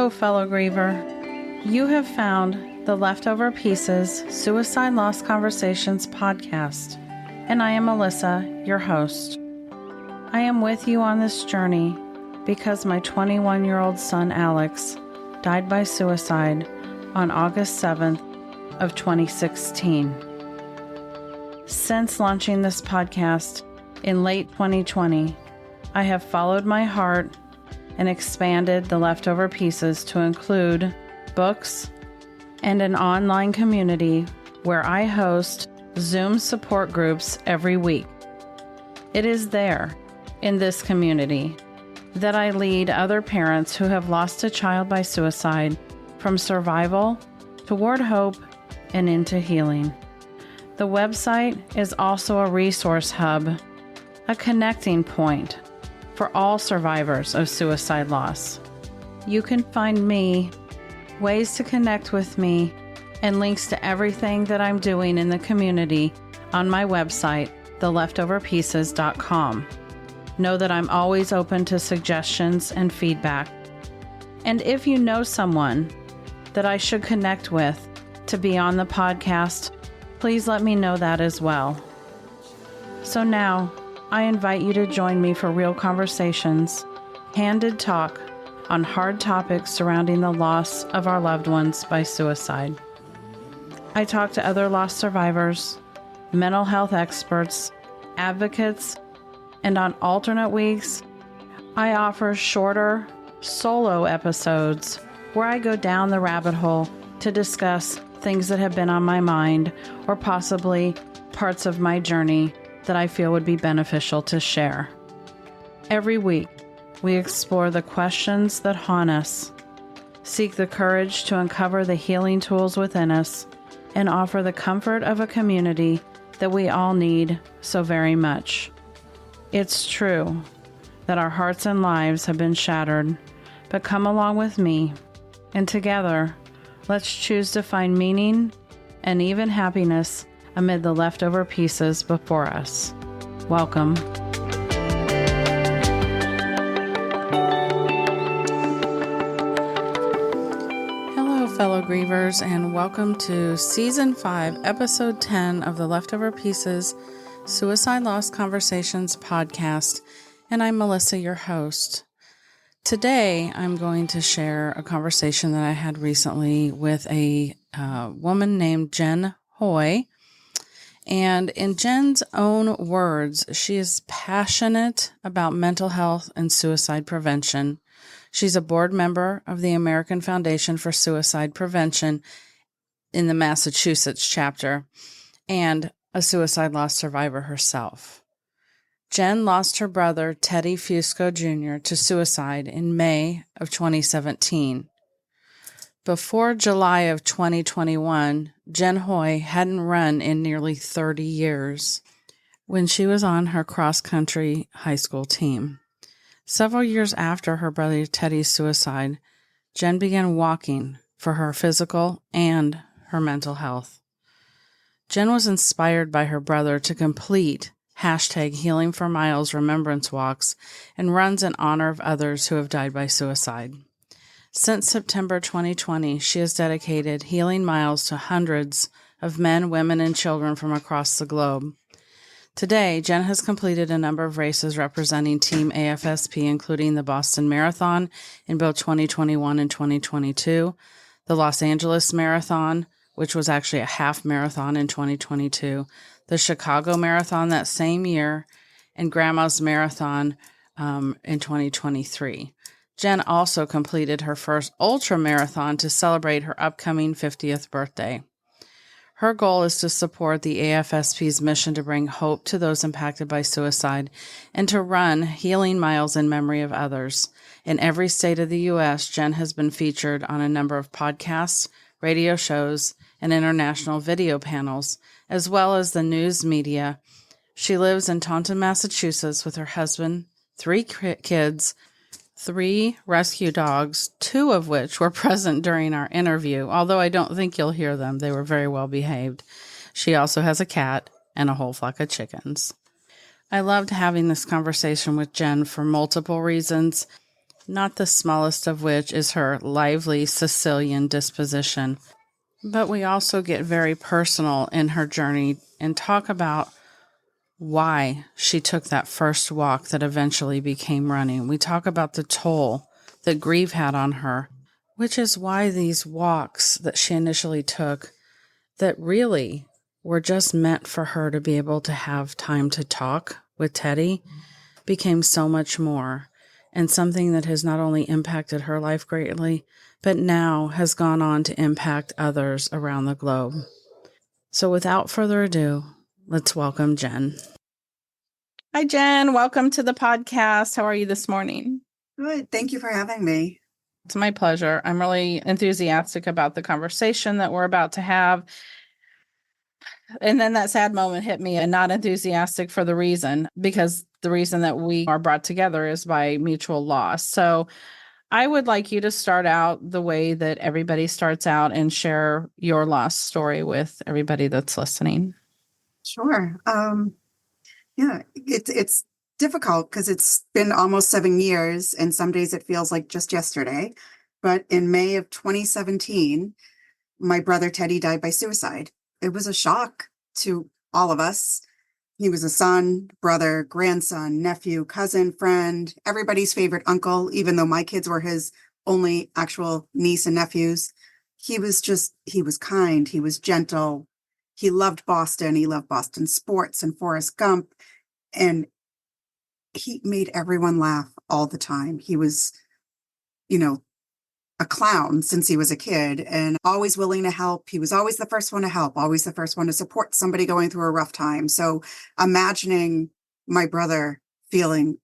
Hello, fellow griever. You have found the Leftover Pieces Suicide Loss Conversations podcast, and I am Melissa, your host. I am with you on this journey because my 21-year-old son, Alex, died by suicide on August 7th of 2016. Since launching this podcast in late 2020, I have followed my heart and expanded the Leftover Pieces to include books and an online community where I host Zoom support groups every week. It is there, in this community, that I lead other parents who have lost a child by suicide from survival toward hope and into healing. The website is also a resource hub, a connecting point for all survivors of suicide loss. You can find me, ways to connect with me, and links to everything that I'm doing in the community on my website, theleftoverpieces.com. Know that I'm always open to suggestions and feedback. And if you know someone that I should connect with to be on the podcast, please let me know that as well. So now, I invite you to join me for real conversations, candid talk on hard topics surrounding the loss of our loved ones by suicide. I talk to other loss survivors, mental health experts, advocates, and on alternate weeks, I offer shorter, solo episodes where I go down the rabbit hole to discuss things that have been on my mind or possibly parts of my journey that I feel would be beneficial to share. Every week, we explore the questions that haunt us, seek the courage to uncover the healing tools within us, and offer the comfort of a community that we all need so very much. It's true that our hearts and lives have been shattered, but come along with me, and together, let's choose to find meaning and even happiness amid the leftover pieces before us. Welcome. Hello, fellow grievers, and welcome to Season 5, Episode 10 of the Leftover Pieces Suicide Loss Conversations podcast, and I'm Melissa, your host. Today, I'm going to share a conversation that I had recently with a woman named Jen Hoye. And in Jen's own words, she is passionate about mental health and suicide prevention. She's a board member of the American Foundation for Suicide Prevention in the Massachusetts chapter and a suicide loss survivor herself. Jen lost her brother, Teddy Fusco Jr., to suicide in May of 2017. Before July of 2021, Jen Hoye hadn't run in nearly 30 years when she was on her cross-country high school team. Several years after her brother Teddy's suicide, Jen began walking for her physical and her mental health. Jen was inspired by her brother to complete #HealingForMiles remembrance walks and runs in honor of others who have died by suicide. Since September 2020, she has dedicated healing miles to hundreds of men, women, and children from across the globe. Today, Jen has completed a number of races representing Team AFSP, including the Boston Marathon in both 2021 and 2022, the Los Angeles Marathon, which was actually a half marathon in 2022, the Chicago Marathon that same year, and Grandma's Marathon in 2023. Jen also completed her first ultramarathon to celebrate her upcoming 50th birthday. Her goal is to support the AFSP's mission to bring hope to those impacted by suicide and to run healing miles in memory of others. In every state of the U.S., Jen has been featured on a number of podcasts, radio shows, and international video panels, as well as the news media. She lives in Taunton, Massachusetts with her husband, 3 kids, 3 rescue dogs, 2 of which were present during our interview, although I don't think you'll hear them. They were very well behaved. She also has a cat and a whole flock of chickens. I loved having this conversation with Jen for multiple reasons. not the smallest of which is her lively Sicilian disposition. But we also get very personal in her journey and talk about why she took that first walk that eventually became running. We talk about the toll that grief had on her, which is why these walks that she initially took that really were just meant for her to be able to have time to talk with Teddy became so much more, and something that has not only impacted her life greatly, but now has gone on to impact others around the globe. So without further ado, let's welcome Jen. Hi, Jen. Welcome to the podcast. How are you this morning? Good. Thank you for having me. It's my pleasure. I'm really enthusiastic about the conversation that we're about to have. And then that sad moment hit me, and not enthusiastic for the reason, because the reason that we are brought together is by mutual loss. So I would like you to start out the way that everybody starts out and share your loss story with everybody that's listening. Sure. Yeah, it's difficult because it's been almost 7 years, and some days it feels like just yesterday. But in May of 2017, my brother Teddy died by suicide. It was a shock to all of us. He was a son, brother, grandson, nephew, cousin, friend, everybody's favorite uncle, even though my kids were his only actual niece and nephews. He was kind, he was gentle. He loved Boston. He loved Boston sports and Forrest Gump. And he made everyone laugh all the time. He was, you know, a clown since he was a kid and always willing to help. He was always the first one to help, always the first one to support somebody going through a rough time. So imagining my brother feeling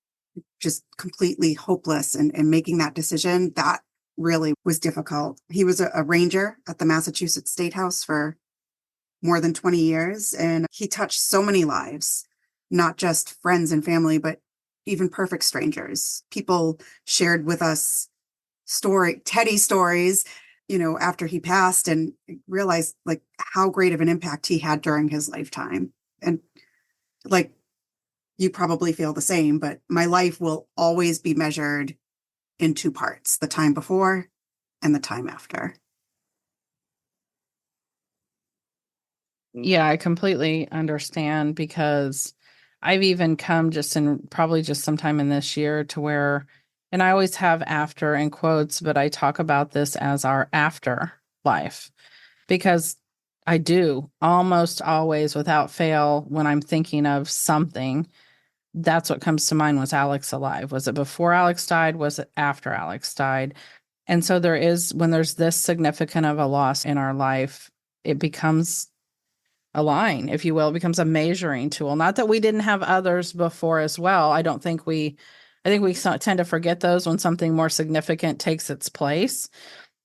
just completely hopeless and making that decision, that really was difficult. He was a ranger at the Massachusetts State House for more than 20 years, and he touched so many lives, not just friends and family, but even perfect strangers. People shared with us Teddy stories, after he passed, and realized like how great of an impact he had during his lifetime. And like, you probably feel the same, but my life will always be measured in two parts: the time before and the time after. Yeah, I completely understand, because I've even come just in probably just sometime in this year to where, and I always have after in quotes, but I talk about this as our after life, because I do almost always without fail when I'm thinking of something, that's what comes to mind. Was Alex alive? Was it before Alex died? Was it after Alex died? And so there is, when there's this significant of a loss in our life, it becomes a line, if you will. It becomes a measuring tool. Not that we didn't have others before as well. I think we tend to forget those when something more significant takes its place.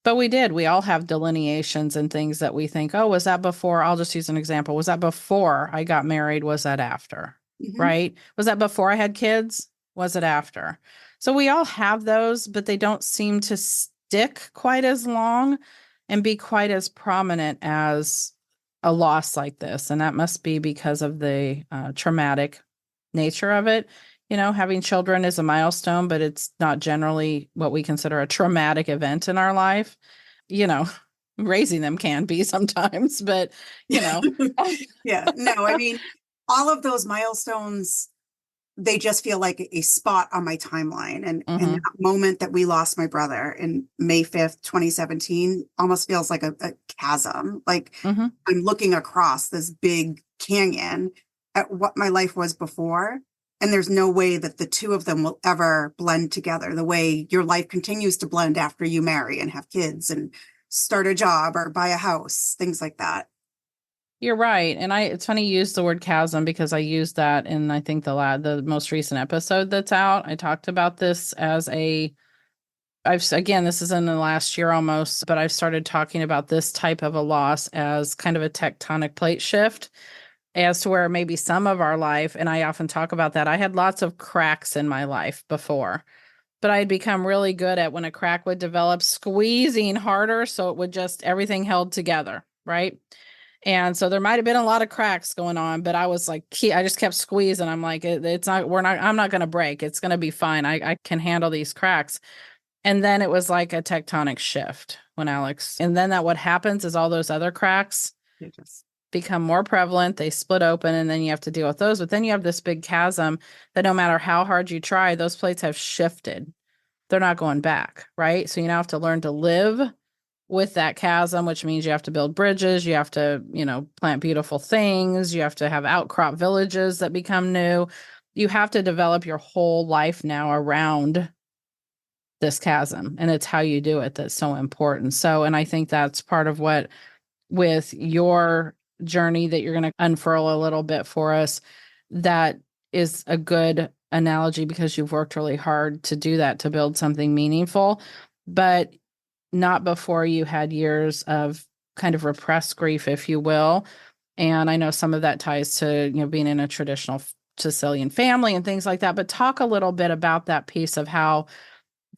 But we did. We all have delineations and things that we think, oh, was that before? I'll just use an example. Was that before I got married? Was that after? Mhm. Right? Was that before I had kids? Was it after? So we all have those, but they don't seem to stick quite as long and be quite as prominent as a loss like this. And that must be because of the traumatic nature of it. Having children is a milestone, but it's not generally what we consider a traumatic event in our life. You know, Raising them can be sometimes, but Yeah, no, I mean, all of those milestones, they just feel like a spot on my timeline. And that moment that we lost my brother in May 5th, 2017, almost feels like a chasm. Like I'm looking across this big canyon at what my life was before. And there's no way that the two of them will ever blend together the way your life continues to blend after you marry and have kids and start a job or buy a house, things like that. You're right. And it's funny you use the word chasm, because I used that in, I think, the most recent episode that's out. I talked about this as again, this is in the last year almost, but I've started talking about this type of a loss as kind of a tectonic plate shift, as to where maybe some of our life, and I often talk about that. I had lots of cracks in my life before, but I had become really good at, when a crack would develop, squeezing harder so it would just, everything held together, right? And so there might have been a lot of cracks going on, but I was like, I just kept squeezing. I'm like, I'm not going to break. It's going to be fine. I can handle these cracks. And then it was like a tectonic shift and then what happens is all those other cracks become more prevalent. They split open and then you have to deal with those. But then you have this big chasm that no matter how hard you try, those plates have shifted. They're not going back, right? So you now have to learn to live with that chasm, which means you have to build bridges, you have to, plant beautiful things, you have to have outcrop villages that become new. You have to develop your whole life now around this chasm, and it's how you do it that's so important. So, and I think that's part of what with your journey that you're going to unfurl a little bit for us, that is a good analogy because you've worked really hard to do that, to build something meaningful, but not before you had years of kind of repressed grief, if you will. And I know some of that ties to, being in a traditional Sicilian family and things like that, but talk a little bit about that piece of how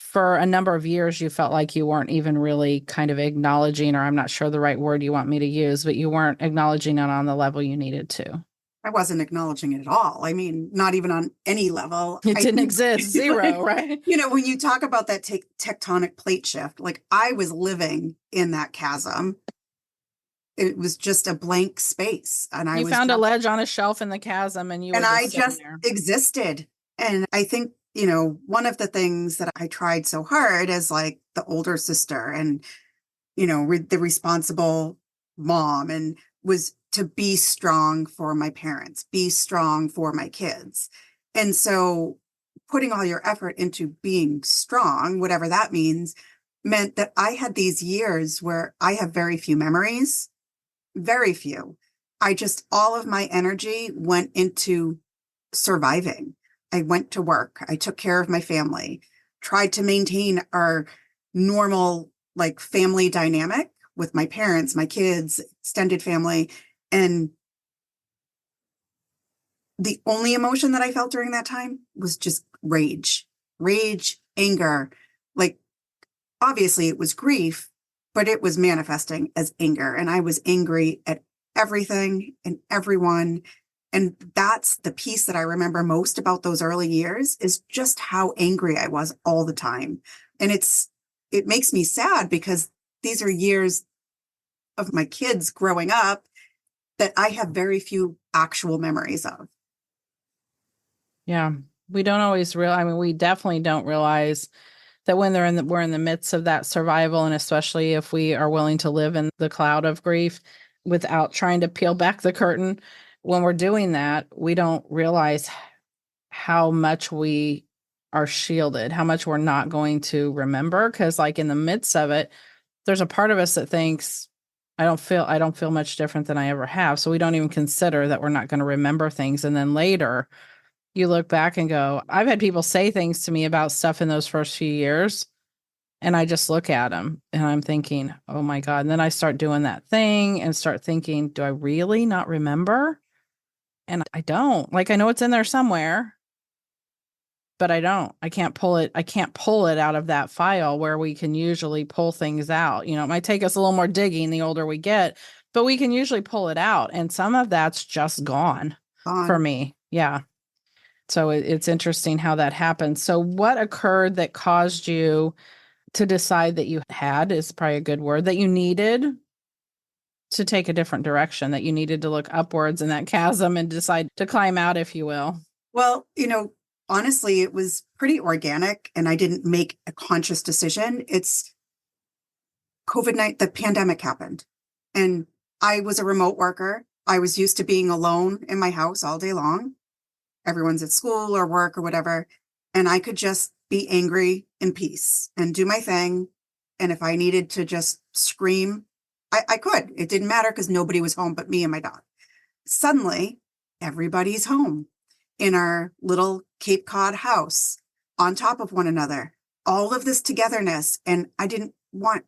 for a number of years you felt like you weren't even really kind of acknowledging, or I'm not sure the right word you want me to use, but you weren't acknowledging it on the level you needed to. I wasn't acknowledging it at all. I mean, not even on any level. It didn't exist. Zero, right? When you talk about that tectonic plate shift, like I was living in that chasm. It was just a blank space. And you found a ledge on a shelf in the chasm and I just existed. And I think, one of the things that I tried so hard as like the older sister and, the responsible mom, and was to be strong for my parents, be strong for my kids. And so putting all your effort into being strong, whatever that means, meant that I had these years where I have very few memories, very few. All of my energy went into surviving. I went to work. I took care of my family, tried to maintain our normal, like, family dynamic with my parents, my kids, extended family. And the only emotion that I felt during that time was just rage, anger. Like, obviously it was grief, but it was manifesting as anger. And I was angry at everything and everyone. And that's the piece that I remember most about those early years, is just how angry I was all the time. And it makes me sad because these are years of my kids growing up that I have very few actual memories of. Yeah. We don't always we definitely don't realize that when we're in the midst of that survival, and especially if we are willing to live in the cloud of grief without trying to peel back the curtain, when we're doing that, we don't realize how much we are shielded, how much we're not going to remember. Because like in the midst of it, there's a part of us that thinks, I don't feel much different than I ever have. So we don't even consider that we're not going to remember things. And then later you look back and go, I've had people say things to me about stuff in those first few years, and I just look at them and I'm thinking, oh my God. And then I start doing that thing and start thinking, do I really not remember? And I don't. Like, I know it's in there somewhere, but I don't. I can't pull it out of that file where we can usually pull things out. It might take us a little more digging the older we get, but we can usually pull it out. And some of that's just gone for me. Yeah. So it's interesting how that happens. So what occurred that caused you to decide that is probably a good word, that you needed to take a different direction, that you needed to look upwards in that chasm and decide to climb out, if you will? Well, honestly, it was pretty organic and I didn't make a conscious decision. It's COVID-19, the pandemic happened, and I was a remote worker. I was used to being alone in my house all day long. Everyone's at school or work or whatever. And I could just be angry in peace and do my thing. And if I needed to just scream, I could. It didn't matter because nobody was home but me and my dog. Suddenly, everybody's home in our little Cape Cod house on top of one another. All of this togetherness. And I didn't want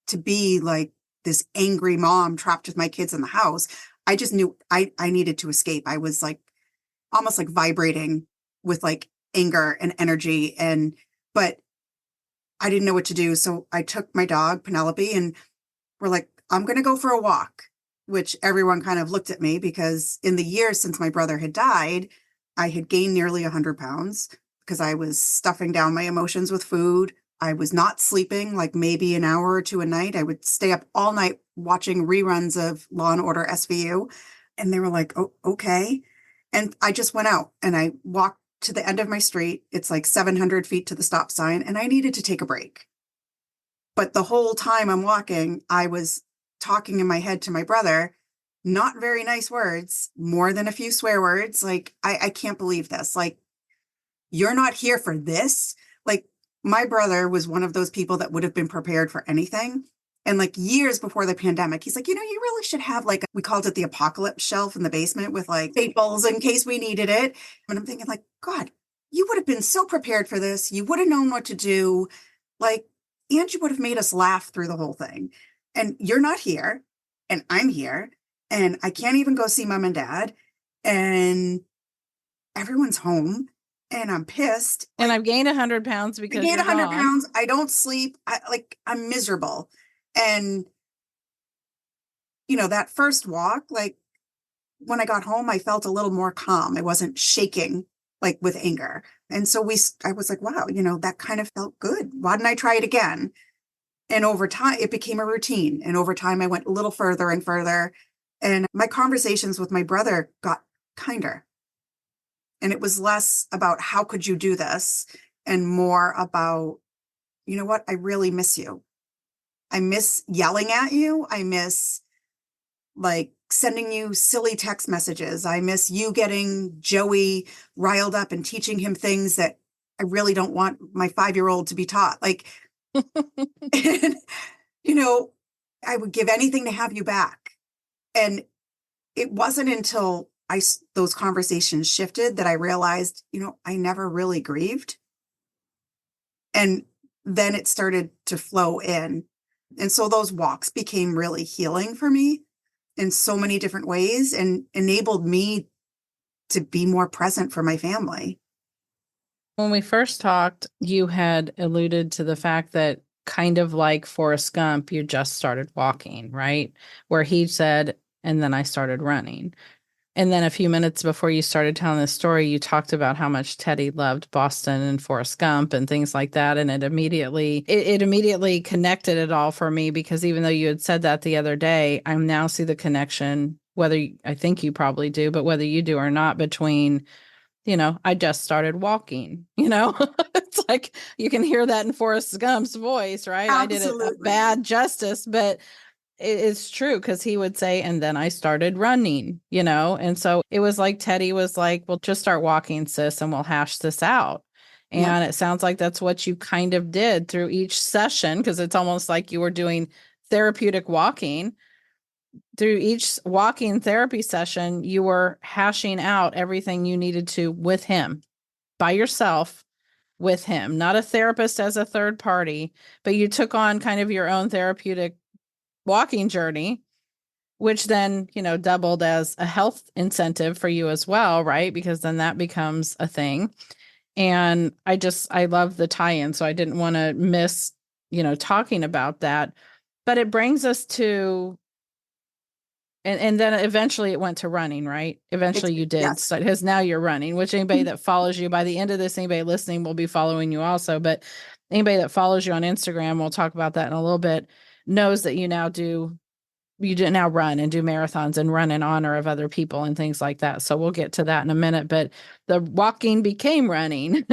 to be like this angry mom trapped with my kids in the house. I just knew I needed to escape. I was like almost like vibrating with like anger and energy. But I didn't know what to do. So I took my dog, Penelope, and we're like, I'm going to go for a walk. which everyone kind of looked at me because in the years since my brother had died, I had gained nearly 100 pounds because I was stuffing down my emotions with food. I was not sleeping like maybe an hour or two a night. I would stay up all night watching reruns of Law and Order SVU. And they were like, oh, okay. And I just went out and I walked to the end of my street. It's like 700 feet to the stop sign, and I needed to take a break. But the whole time I'm walking, I was talking in my head to my brother, not very nice words, more than a few swear words. Like, I can't believe this. Like, you're not here for this. Like, my brother was one of those people that would have been prepared for anything. And like years before the pandemic, he's like, you really should have like, we called it the apocalypse shelf in the basement with like staples in case we needed it. And I'm thinking like, God, you would have been so prepared for this. You would have known what to do. Like, Angie would have made us laugh through the whole thing. And you're not here, and I'm here, and I can't even go see mom and dad, and everyone's home, and I'm pissed. And Like, I've gained 100 pounds I because gained you're 100 gone. pounds. I don't sleep. I'm miserable. And, that first walk, like when I got home, I felt a little more calm. I wasn't shaking like with anger. And so I was like, wow, that kind of felt good. Why didn't I try it again? And over time, it became a routine. And over time, I went a little further and further. And my conversations with my brother got kinder. And it was less about how could you do this and more about, you know what? I really miss you. I miss yelling at you. I miss like sending you silly text messages. I miss you getting Joey riled up and teaching him things that I really don't want my 5-year-old to be taught. Like, and, I would give anything to have you back. And it wasn't until those conversations shifted that I realized, I never really grieved. And then it started to flow in. And so those walks became really healing for me in so many different ways and enabled me to be more present for my family. When we first talked, you had alluded to the fact that kind of like Forrest Gump, you just started walking, right? Where he said, and then I started running. And then a few minutes before you started telling the story, you talked about how much Teddy loved Boston and Forrest Gump and things like that. And it immediately connected it all for me, because even though you had said that the other day, I now see the connection, I think you probably do, but whether you do or not, between, I just started walking, it's like you can hear that in Forrest Gump's voice, right? I did it a Absolutely. bad justice, but it's true, because he would say, and then I started running, and so it was like Teddy was like, well, just start walking, sis, and we'll hash this out. Yep. And it sounds like that's what you kind of did through each session, because it's almost like you were doing therapeutic walking. Through each walking therapy session, you were hashing out everything you needed to with him, by yourself, with him, not a therapist as a third party, but you took on kind of your own therapeutic walking journey, which then, doubled as a health incentive for you as well, right? Because then that becomes a thing. And I love the tie-in. So I didn't want to miss, talking about that. But it brings us to, and then eventually it went to running, right? Eventually you did. Yes. So because now you're running, which anybody that follows you, by the end of this, anybody listening will be following you also. But anybody that follows you on Instagram, we'll talk about that in a little bit, knows that you now run and do marathons and run in honor of other people and things like that. So we'll get to that in a minute, but the walking became running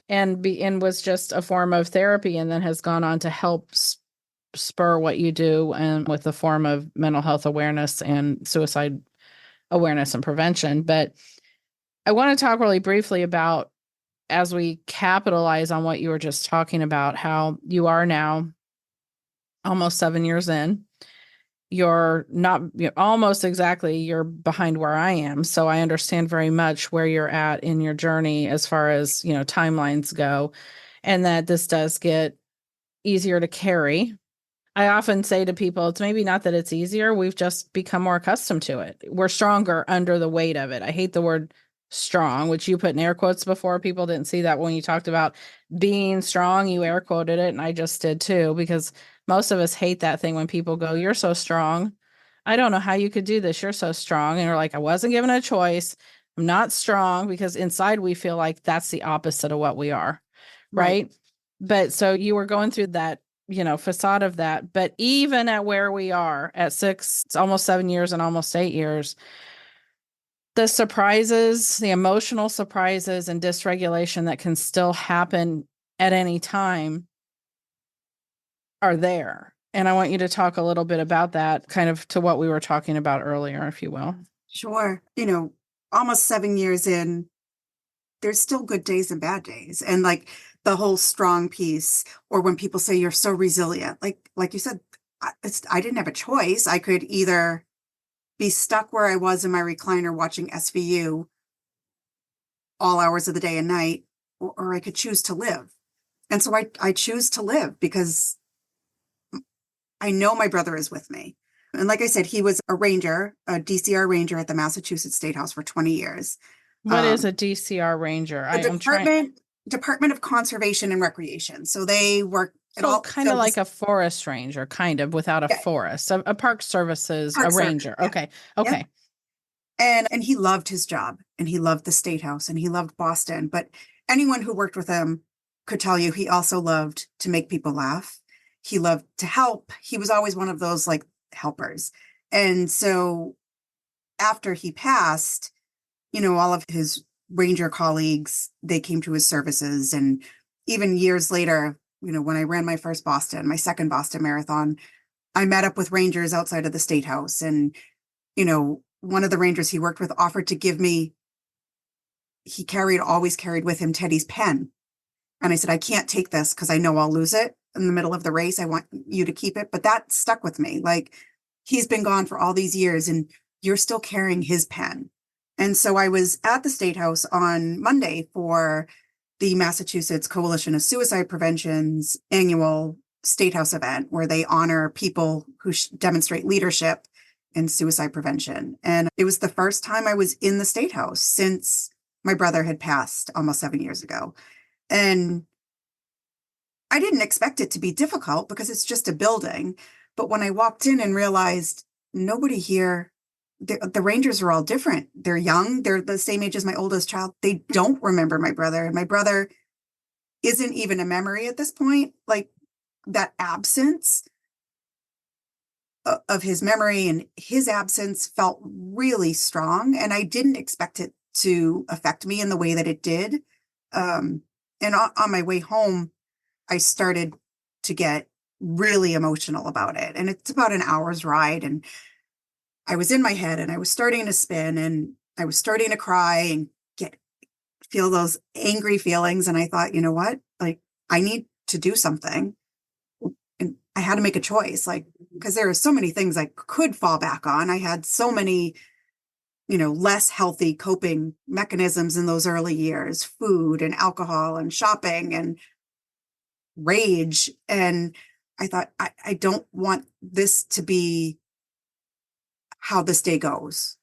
and was just a form of therapy, and then has gone on to help spur what you do, and with the form of mental health awareness and suicide awareness and prevention. But I want to talk really briefly about, as we capitalize on what you were just talking about, how you are now almost 7 years in. You're not almost exactly, you're behind where I am. So I understand very much where you're at in your journey as far as, timelines go, and that this does get easier to carry. I often say to people, it's maybe not that it's easier. We've just become more accustomed to it. We're stronger under the weight of it. I hate the word strong, which you put in air quotes before. People didn't see that when you talked about being strong, you air quoted it. And I just did too, because most of us hate that thing when people go, you're so strong. I don't know how you could do this. You're so strong. And you're like, I wasn't given a choice. I'm not strong, because inside we feel like that's the opposite of what we are. Right. Right. But so you were going through that, facade of that. But even at where we are at 6, it's almost 7 years and almost 8 years, the surprises, the emotional surprises and dysregulation that can still happen at any time are there. And I want you to talk a little bit about that, kind of to what we were talking about earlier, if you will. Sure. Almost 7 years in, there's still good days and bad days. And like the whole strong piece, or when people say you're so resilient, like you said, I didn't have a choice. I could either be stuck where I was in my recliner watching SVU all hours of the day and night, or I could choose to live. And so I choose to live because I know my brother is with me. And like I said, he was a ranger, a DCR ranger at the Massachusetts State House for 20 years. What is a DCR ranger? The I'm trying. Department of Conservation and Recreation. So they work at So all. kind of like a forest ranger, kind of without a Yeah, forest, a park services, a park service. ranger. Yeah. Okay. Yep. Okay. And he loved his job, and he loved the State House, and he loved Boston. But anyone who worked with him could tell you he also loved to make people laugh. He loved to help. He was always one of those like helpers. And so after he passed, all of his ranger colleagues, they came to his services. And even years later, when I ran my second Boston Marathon, I met up with rangers outside of the State House. And, one of the rangers he worked with offered to give me, he always carried with him Teddy's pen. And I said, I can't take this because I know I'll lose it in the middle of the race. I want you to keep it. But that stuck with me. Like, he's been gone for all these years and you're still carrying his pen. And so I was at the State House on Monday for the Massachusetts Coalition of Suicide Prevention's annual State House event, where they honor people who demonstrate leadership in suicide prevention. And it was the first time I was in the State House since my brother had passed almost 7 years ago. And I didn't expect it to be difficult because it's just a building. But when I walked in and realized nobody here, the Rangers are all different. They're young. They're the same age as my oldest child. They don't remember my brother. And my brother isn't even a memory at this point. Like, that absence of his memory and his absence felt really strong. And I didn't expect it to affect me in the way that it did. And on my way home, I started to get really emotional about it. And it's about an hour's ride. And I was in my head and I was starting to spin and I was starting to cry and feel those angry feelings. And I thought, you know what? Like, I need to do something. And I had to make a choice, like, because there are so many things I could fall back on. I had so many, less healthy coping mechanisms in those early years, food and alcohol and shopping and rage. And I thought, I don't want this to be how this day goes.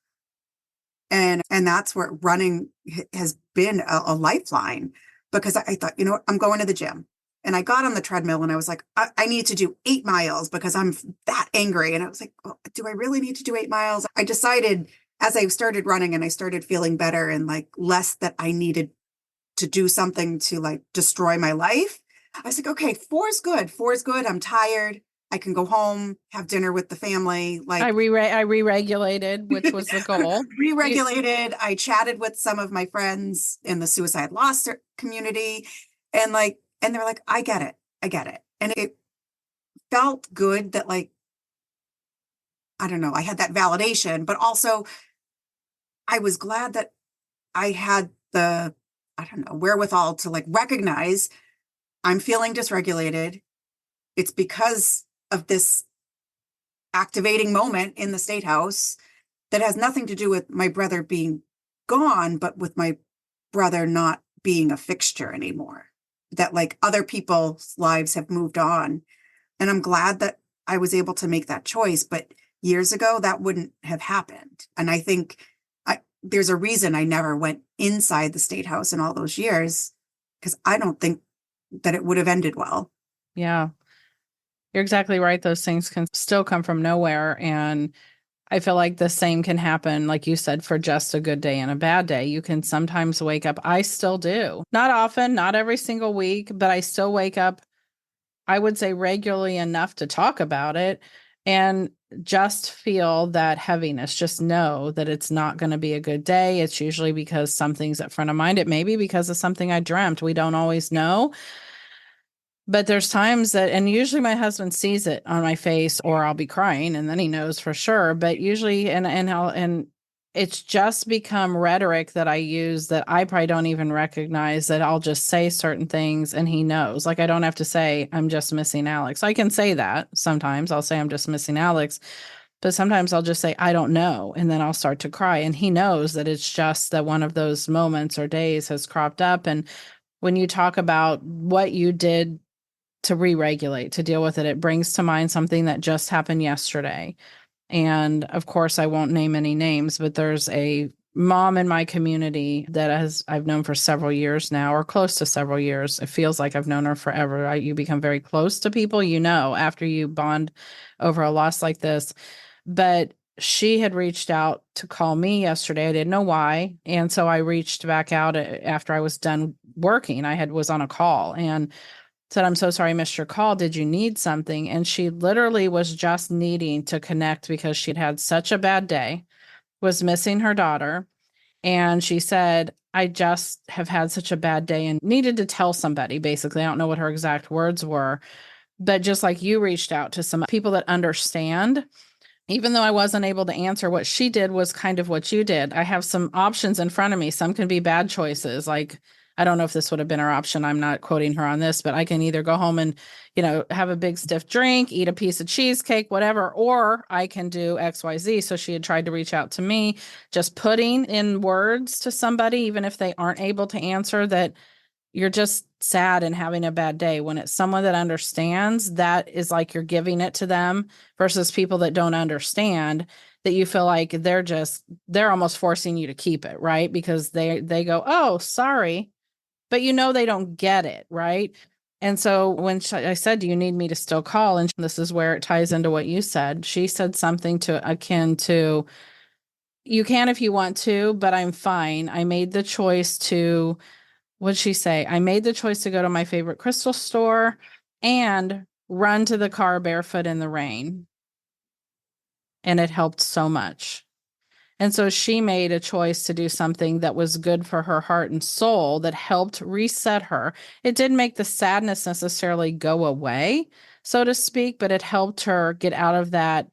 And that's where running has been a lifeline, because I thought, I'm going to the gym. And I got on the treadmill and I was like, I need to do 8 miles because I'm that angry. And I was like, well, do I really need to do 8 miles? I decided as I started running and I started feeling better and like less that I needed to do something to like destroy my life. I was like, okay, 4 is good. 4 is good. I'm tired. I can go home, have dinner with the family. Like, I re-regulated, which was the goal. Re-regulated. I chatted with some of my friends in the suicide loss community, and they're like, I get it. I get it. And it felt good that, like, I don't know, I had that validation, but also I was glad that I had the, I don't know, wherewithal to like recognize I'm feeling dysregulated. It's because of this activating moment in the State House that has nothing to do with my brother being gone, but with my brother not being a fixture anymore. That like other people's lives have moved on. And I'm glad that I was able to make that choice. But years ago, that wouldn't have happened. And I think there's a reason I never went inside the State House in all those years, because I don't think that it would have ended well. Yeah. You're exactly right. Those things can still come from nowhere. And I feel like the same can happen, like you said, for just a good day and a bad day. You can sometimes wake up. I still do. Not often, not every single week, but I still wake up, I would say regularly enough to talk about it and just feel that heaviness. Just know that it's not going to be a good day. It's usually because something's at front of mind. It may be because of something I dreamt. We don't always know. But there's times that, and usually my husband sees it on my face or I'll be crying and then he knows for sure. But usually, and it's just become rhetoric that I use that I probably don't even recognize, that I'll just say certain things and he knows. Like I don't have to say, I'm just missing Alex. I can say that sometimes. I'll say I'm just missing Alex, but sometimes I'll just say, I don't know. And then I'll start to cry. And he knows that it's just that one of those moments or days has cropped up. And when you talk about what you did to re-regulate, to deal with it, it brings to mind something that just happened yesterday. And of course, I won't name any names, but there's a mom in my community that I've known for several years now, or close to several years. It feels like I've known her forever. You become very close to people, after you bond over a loss like this. But she had reached out to call me yesterday. I didn't know why. And so I reached back out after I was done working. Was on a call and said, I'm so sorry I missed your call. Did you need something? And she literally was just needing to connect because she'd had such a bad day, was missing her daughter. And she said, I just have had such a bad day and needed to tell somebody, basically. I don't know what her exact words were, but just like you reached out to some people that understand. Even though I wasn't able to answer, what she did was kind of what you did. I have some options in front of me. Some can be bad choices. Like, I don't know if this would have been her option. I'm not quoting her on this, but I can either go home and, have a big stiff drink, eat a piece of cheesecake, whatever, or I can do XYZ. So she had tried to reach out to me, just putting in words to somebody, even if they aren't able to answer, that you're just sad and having a bad day. When it's someone that understands, that is like you're giving it to them, versus people that don't understand, that you feel like they're almost forcing you to keep it, right? Because they go, oh, sorry, but they don't get it, right? And so when I said, do you need me to still call? And this is where it ties into what you said. She said something to akin to, you can if you want to, but I'm fine. I made the choice to, what'd she say? I made the choice to go to my favorite crystal store and run to the car barefoot in the rain. And it helped so much. And so she made a choice to do something that was good for her heart and soul, that helped reset her. It didn't make the sadness necessarily go away, so to speak, but it helped her get out of that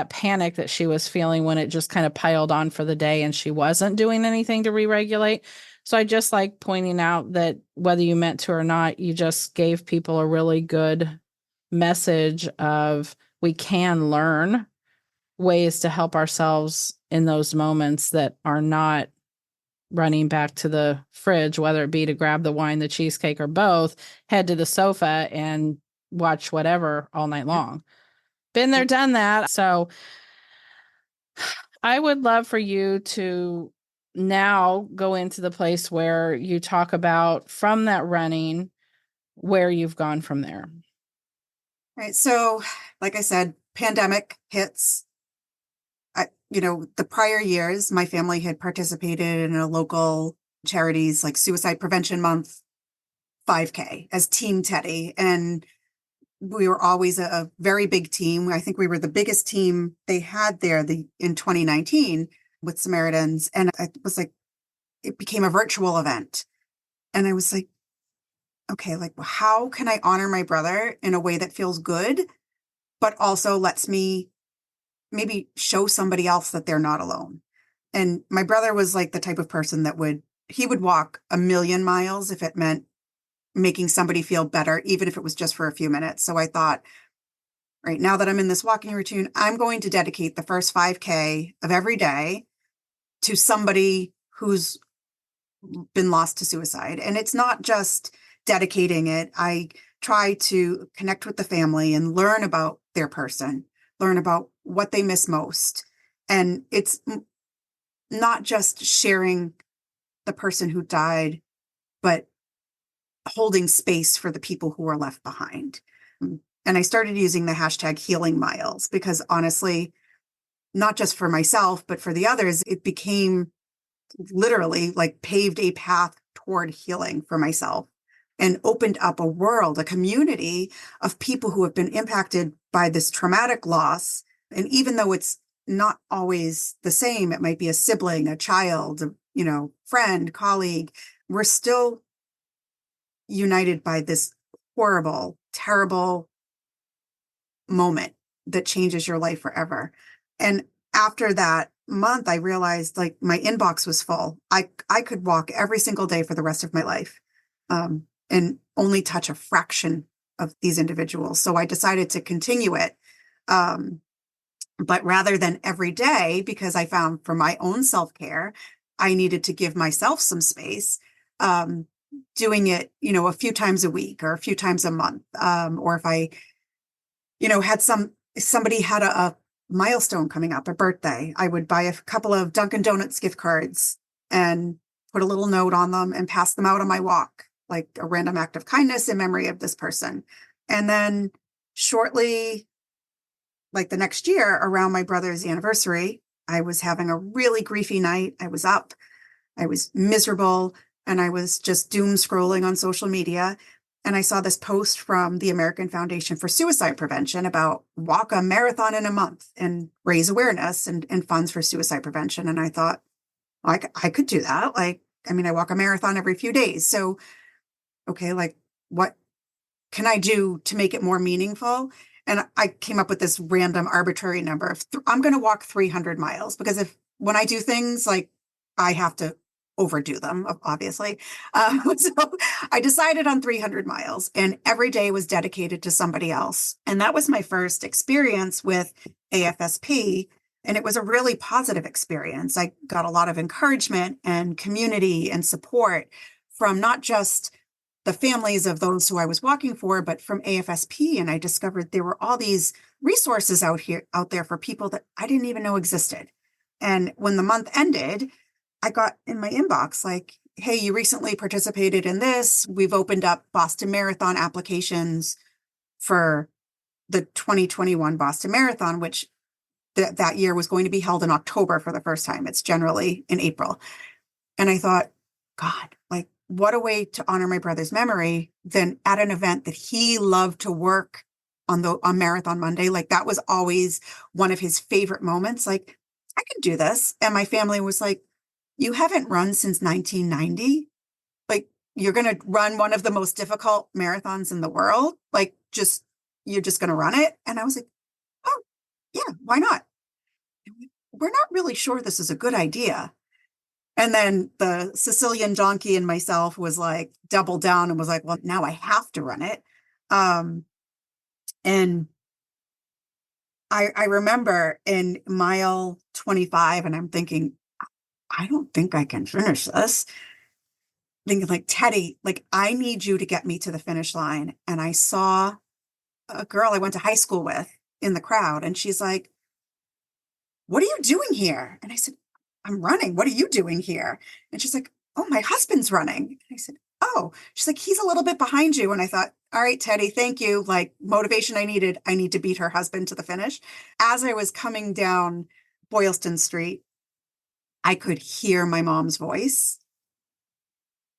panic that she was feeling when it just kind of piled on for the day and she wasn't doing anything to re-regulate. So I just like pointing out that whether you meant to or not, you just gave people a really good message of, we can learn ways to help ourselves in those moments that are not running back to the fridge, whether it be to grab the wine, the cheesecake, or both, head to the sofa and watch whatever all night long. Been there, done that. So I would love for you to now go into the place where you talk about, from that running, where you've gone from there. Right. So, like I said, pandemic hits. The prior years, my family had participated in a local charities like Suicide Prevention Month 5K as Team Teddy. And we were always a very big team. I think we were the biggest team they had there in 2019 with Samaritans. And it was like, it became a virtual event. And I was like, okay, like, how can I honor my brother in a way that feels good, but also lets me maybe show somebody else that they're not alone? And my brother was like the type of person that would walk 1,000,000 miles if it meant making somebody feel better, even if it was just for a few minutes. So I thought, right now that I'm in this walking routine, I'm going to dedicate the first 5K of every day to somebody who's been lost to suicide. And it's not just dedicating it. I try to connect with the family and learn about their person, learn about what they miss most. And it's not just sharing the person who died, but holding space for the people who are left behind. And I started using the hashtag healing miles because honestly, not just for myself, but for the others, it became literally like paved a path toward healing for myself and opened up a world, a community of people who have been impacted by this traumatic loss. And even though it's not always the same, it might be a sibling, a child, friend, colleague, we're still united by this horrible, terrible moment that changes your life forever. And after that month, I realized like my inbox was full. I could walk every single day for the rest of my life, and only touch a fraction of these individuals. So I decided to continue it. But rather than every day, because I found for my own self-care, I needed to give myself some space, doing it, a few times a week or a few times a month. Or if I, had somebody had a milestone coming up, a birthday, I would buy a couple of Dunkin' Donuts gift cards and put a little note on them and pass them out on my walk, like a random act of kindness in memory of this person. And then shortly, like the next year around my brother's anniversary, I was having a really griefy night. I was up, I was miserable, and I was just doom scrolling on social media. And I saw this post from the American Foundation for Suicide Prevention about walk a marathon in a month and raise awareness and funds for suicide prevention. And I thought, like, I could do that. I walk a marathon every few days. So, okay, like what can I do to make it more meaningful? And I came up with this random arbitrary number of, I'm going to walk 300 miles because when I do things like I have to overdo them, obviously. So I decided on 300 miles and every day was dedicated to somebody else. And that was my first experience with AFSP. And it was a really positive experience. I got a lot of encouragement and community and support from not just the families of those who I was walking for, but from AFSP. And I discovered there were all these resources out there for people that I didn't even know existed. And when the month ended, I got in my inbox like, hey, you recently participated in this. We've opened up Boston Marathon applications for the 2021 Boston Marathon, which that year was going to be held in October for the first time. It's generally in April. And I thought, God, like, what a way to honor my brother's memory than at an event that he loved to work on Marathon Monday. Like that was always one of his favorite moments. Like, I can do this. And my family was like, you haven't run since 1990. Like, you're going to run one of the most difficult marathons in the world. Like, you're just going to run it. And I was like, oh, yeah, why not? We're not really sure this is a good idea. And then the Sicilian donkey and myself was like doubled down and was like, well, now I have to run it. And I remember in mile 25, and I'm thinking, I don't think I can finish this. Thinking like, Teddy, like, I need you to get me to the finish line. And I saw a girl I went to high school with in the crowd. And she's like, what are you doing here? And I said, I'm running. What are you doing here? And she's like, oh, my husband's running. And I said, oh, she's like, he's a little bit behind you. And I thought, all right, Teddy, thank you. Like, motivation I needed. I need to beat her husband to the finish. As I was coming down Boylston Street, I could hear my mom's voice.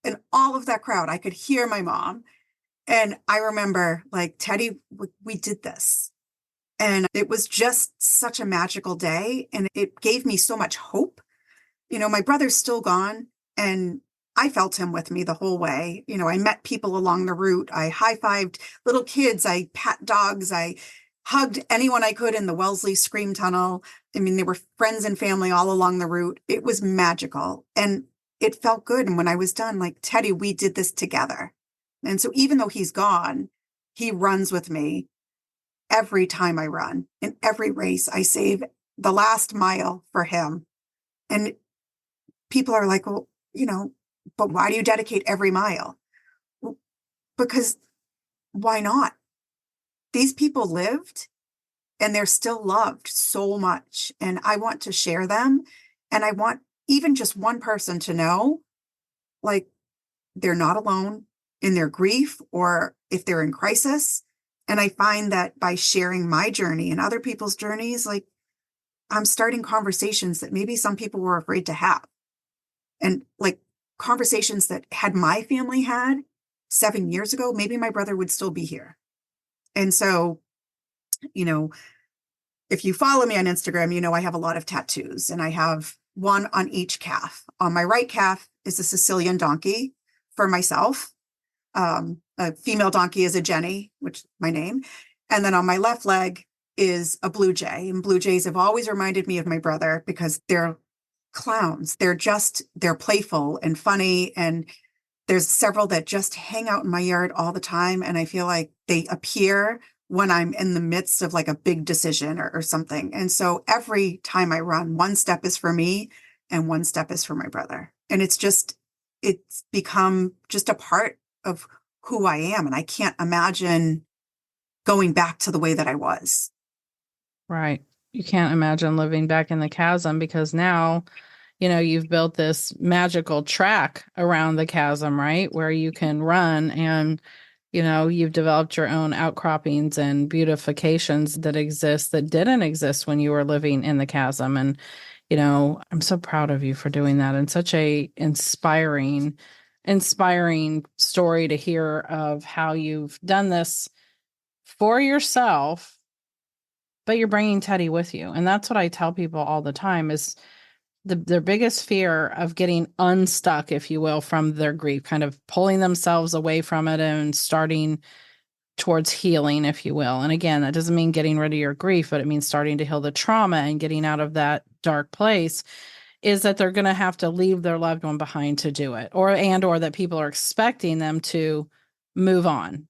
And all of that crowd, I could hear my mom. And I remember like, Teddy, we did this. And it was just such a magical day. And it gave me so much hope. My brother's still gone and I felt him with me the whole way. I met people along the route. I high-fived little kids. I pat dogs. I hugged anyone I could in the Wellesley Scream Tunnel. There were friends and family all along the route. It was magical. And it felt good. And when I was done, like, Teddy, we did this together. And so even though he's gone, he runs with me every time I run. In every race, I save the last mile for him. And people are like, well, but why do you dedicate every mile? Well, because why not? These people lived and they're still loved so much. And I want to share them. And I want even just one person to know, like, they're not alone in their grief or if they're in crisis. And I find that by sharing my journey and other people's journeys, like, I'm starting conversations that maybe some people were afraid to have. And like conversations that had my family had 7 years ago, maybe my brother would still be here. And so, you know, if you follow me on Instagram, you know I have a lot of tattoos and I have one on each calf. On my right calf is a Sicilian donkey for myself. A female donkey is a Jenny, which is my name. And then on my left leg is a blue jay. And blue jays have always reminded me of my brother because they're clowns. They're playful and funny. And there's several that just hang out in my yard all the time. And I feel like they appear when I'm in the midst of like a big decision or something. And so every time I run, one step is for me and one step is for my brother. And it's become just a part of who I am. And I can't imagine going back to the way that I was. Right. You can't imagine living back in the chasm because now, you've built this magical track around the chasm, right? Where you can run and, you've developed your own outcroppings and beautifications that exist that didn't exist when you were living in the chasm. And, I'm so proud of you for doing that and such a inspiring story to hear of how you've done this for yourself, but you're bringing Teddy with you. And that's what I tell people all the time is their biggest fear of getting unstuck, if you will, from their grief, kind of pulling themselves away from it and starting towards healing, if you will. And again, that doesn't mean getting rid of your grief, but it means starting to heal the trauma and getting out of that dark place, is that they're going to have to leave their loved one behind to do it, or that people are expecting them to move on.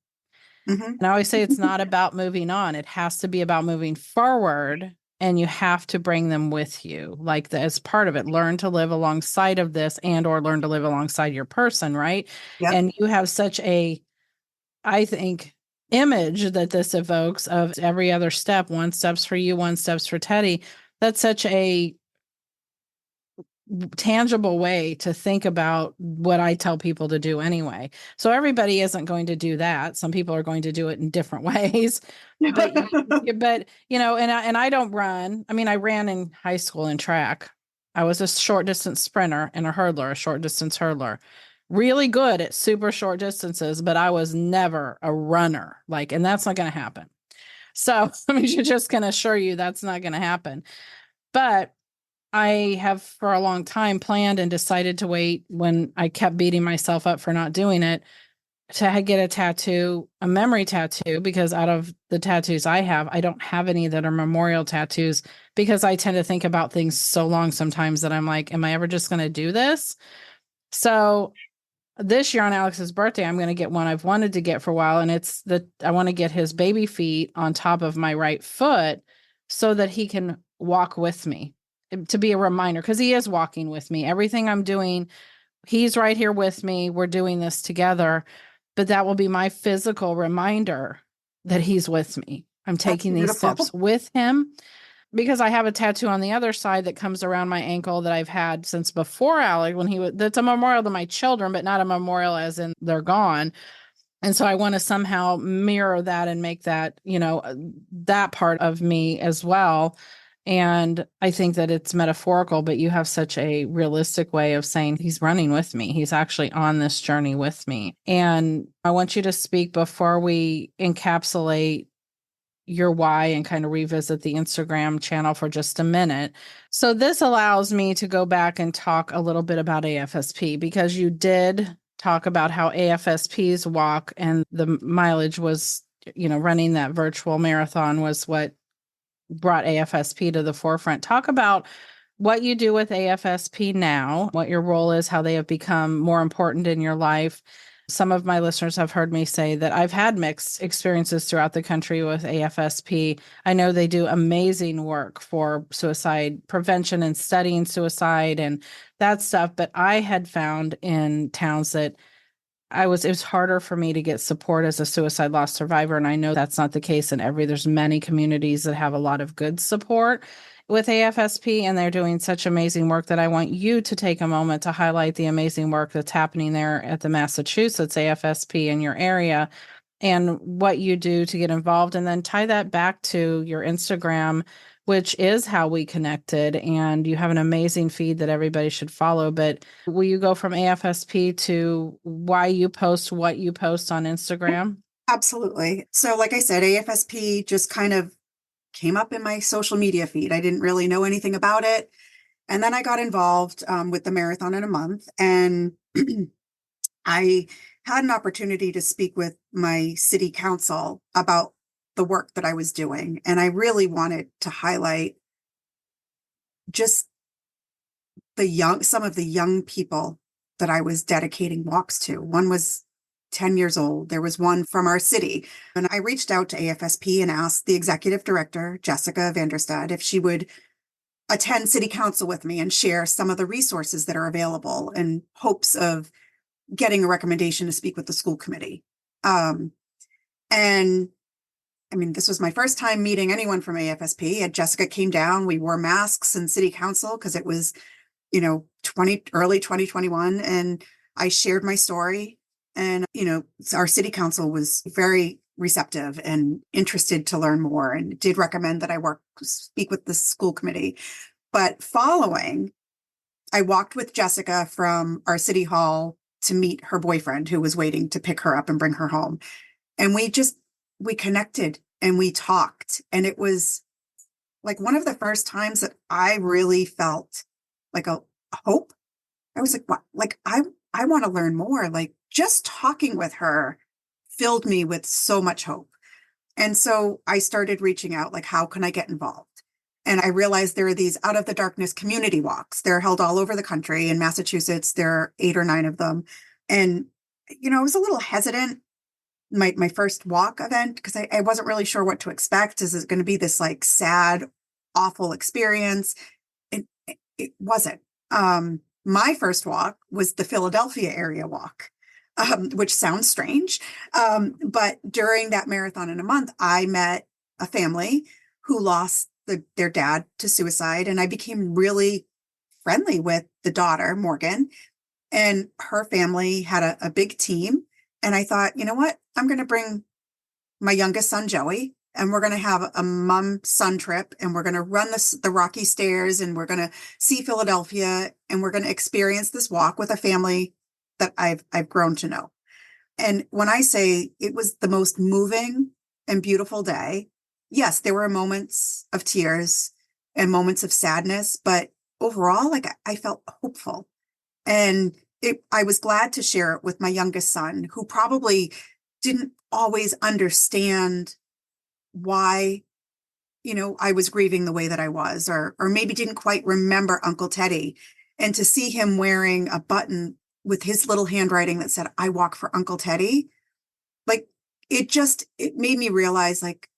Mm-hmm. And I always say it's not about moving on. It has to be about moving forward, and you have to bring them with you, like as part of it. Learn to live alongside of this or learn to live alongside your person, right? Yep. And you have such a, I think, image that this evokes of every other step. One step's for you, one step's for Teddy. That's such a tangible way to think about what I tell people to do anyway. So everybody isn't going to do that. Some people are going to do it in different ways. But and I don't run. I mean, I ran in high school in track. I was a short distance sprinter and a short distance hurdler. Really good at super short distances, but I was never a runner. And that's not going to happen. So I mean, you just can assure you that's not going to happen. But I have for a long time planned and decided to wait when I kept beating myself up for not doing it to get a tattoo, a memory tattoo, because out of the tattoos I have, I don't have any that are memorial tattoos because I tend to think about things so long sometimes that I'm like, am I ever just going to do this? So this year on Alex's birthday, I'm going to get one I've wanted to get for a while. And I want to get his baby feet on top of my right foot so that he can walk with me, to be a reminder, because he is walking with me. Everything I'm doing, he's right here with me. We're doing this together, but that will be my physical reminder that he's with me. I'm That's taking these beautiful. steps with him because I have a tattoo on the other side that comes around my ankle that I've had since before Alec, that's a memorial to my children, but not a memorial as in they're gone. And so I want to somehow mirror that and make that, that part of me as well. And I think that it's metaphorical, but you have such a realistic way of saying he's running with me. He's actually on this journey with me. And I want you to speak before we encapsulate your why and kind of revisit the Instagram channel for just a minute. So this allows me to go back and talk a little bit about AFSP because you did talk about how AFSP's walk and the mileage was, running that virtual marathon was what brought AFSP to the forefront. Talk about what you do with AFSP now, what your role is, how they have become more important in your life. Some of my listeners have heard me say that I've had mixed experiences throughout the country with AFSP. I know they do amazing work for suicide prevention and studying suicide and that stuff, but I had found in towns that it was harder for me to get support as a suicide loss survivor. And I know that's not the case there's many communities that have a lot of good support with AFSP, and they're doing such amazing work that I want you to take a moment to highlight the amazing work that's happening there at the Massachusetts AFSP in your area and what you do to get involved, and then tie that back to your Instagram which is how we connected. And you have an amazing feed that everybody should follow. But will you go from AFSP to why you post what you post on Instagram? Absolutely. So like I said, AFSP just kind of came up in my social media feed. I didn't really know anything about it. And then I got involved with the marathon in a month. And I had an opportunity to speak with my city council about the work that I was doing. And I really wanted to highlight just some of the young people that I was dedicating walks to. One was 10 years old. There was one from our city. And I reached out to AFSP and asked the executive director, Jessica Vanderstad, if she would attend city council with me and share some of the resources that are available in hopes of getting a recommendation to speak with the school committee. And I mean, this was my first time meeting anyone from AFSP. And Jessica came down. We wore masks in city council because it was, early 2021. And I shared my story. And, our city council was very receptive and interested to learn more and did recommend that I speak with the school committee. But following, I walked with Jessica from our city hall to meet her boyfriend who was waiting to pick her up and bring her home. And we connected and we talked. And it was like one of the first times that I really felt like a hope. I was like, what? Like, I want to learn more. Like just talking with her filled me with so much hope. And so I started reaching out, like, how can I get involved? And I realized there are these out of the darkness community walks. They're held all over the country. In Massachusetts, there are 8 or 9 of them. And, I was a little hesitant my first walk event because I wasn't really sure what to expect. Is it going to be this like sad, awful experience? It wasn't. My first walk was the Philadelphia area walk, which sounds strange. But during that marathon in a month, I met a family who lost their dad to suicide. And I became really friendly with the daughter, Morgan, and her family had a big team. And I thought, you know what? I'm going to bring my youngest son, Joey, and we're going to have a mom-son trip, and we're going to run the rocky stairs, and we're going to see Philadelphia, and we're going to experience this walk with a family that I've grown to know. And when I say it was the most moving and beautiful day, yes, there were moments of tears and moments of sadness, but overall, like I felt hopeful. And I was glad to share it with my youngest son, who probably didn't always understand why, I was grieving the way that I was, or maybe didn't quite remember Uncle Teddy. And to see him wearing a button with his little handwriting that said, "I walk for Uncle Teddy," like it made me realize, like,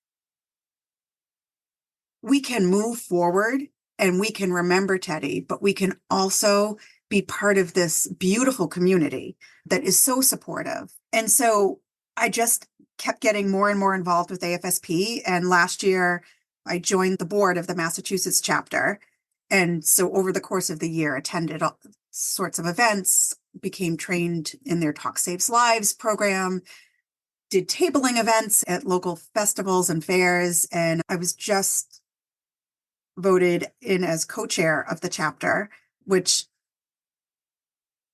we can move forward and we can remember Teddy, but we can also be part of this beautiful community that is so supportive. And so I just kept getting more and more involved with AFSP. And last year, I joined the board of the Massachusetts chapter. And so over the course of the year, attended all sorts of events, became trained in their Talk Saves Lives program, did tabling events at local festivals and fairs. And I was just voted in as co-chair of the chapter, which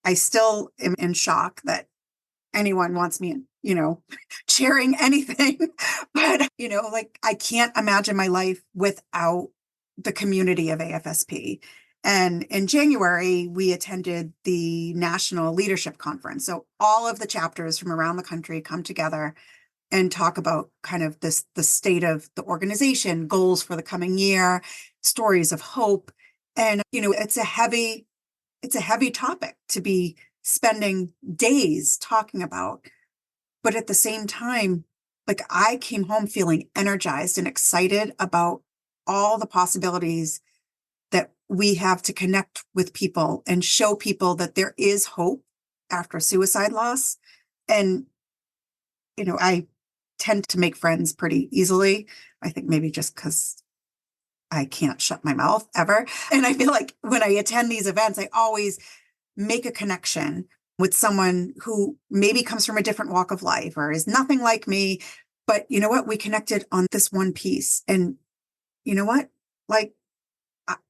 I still am in shock that anyone wants me, chairing anything. But, like I can't imagine my life without the community of AFSP. And in January, we attended the National Leadership Conference. So all of the chapters from around the country come together and talk about kind of the state of the organization, goals for the coming year, stories of hope. And, it's a heavy topic to be spending days talking about. But at the same time, like I came home feeling energized and excited about all the possibilities that we have to connect with people and show people that there is hope after suicide loss. And, I tend to make friends pretty easily. I think maybe just because I can't shut my mouth ever. And I feel like when I attend these events, I always make a connection with someone who maybe comes from a different walk of life or is nothing like me. But you know what? We connected on this one piece. And you know what? like,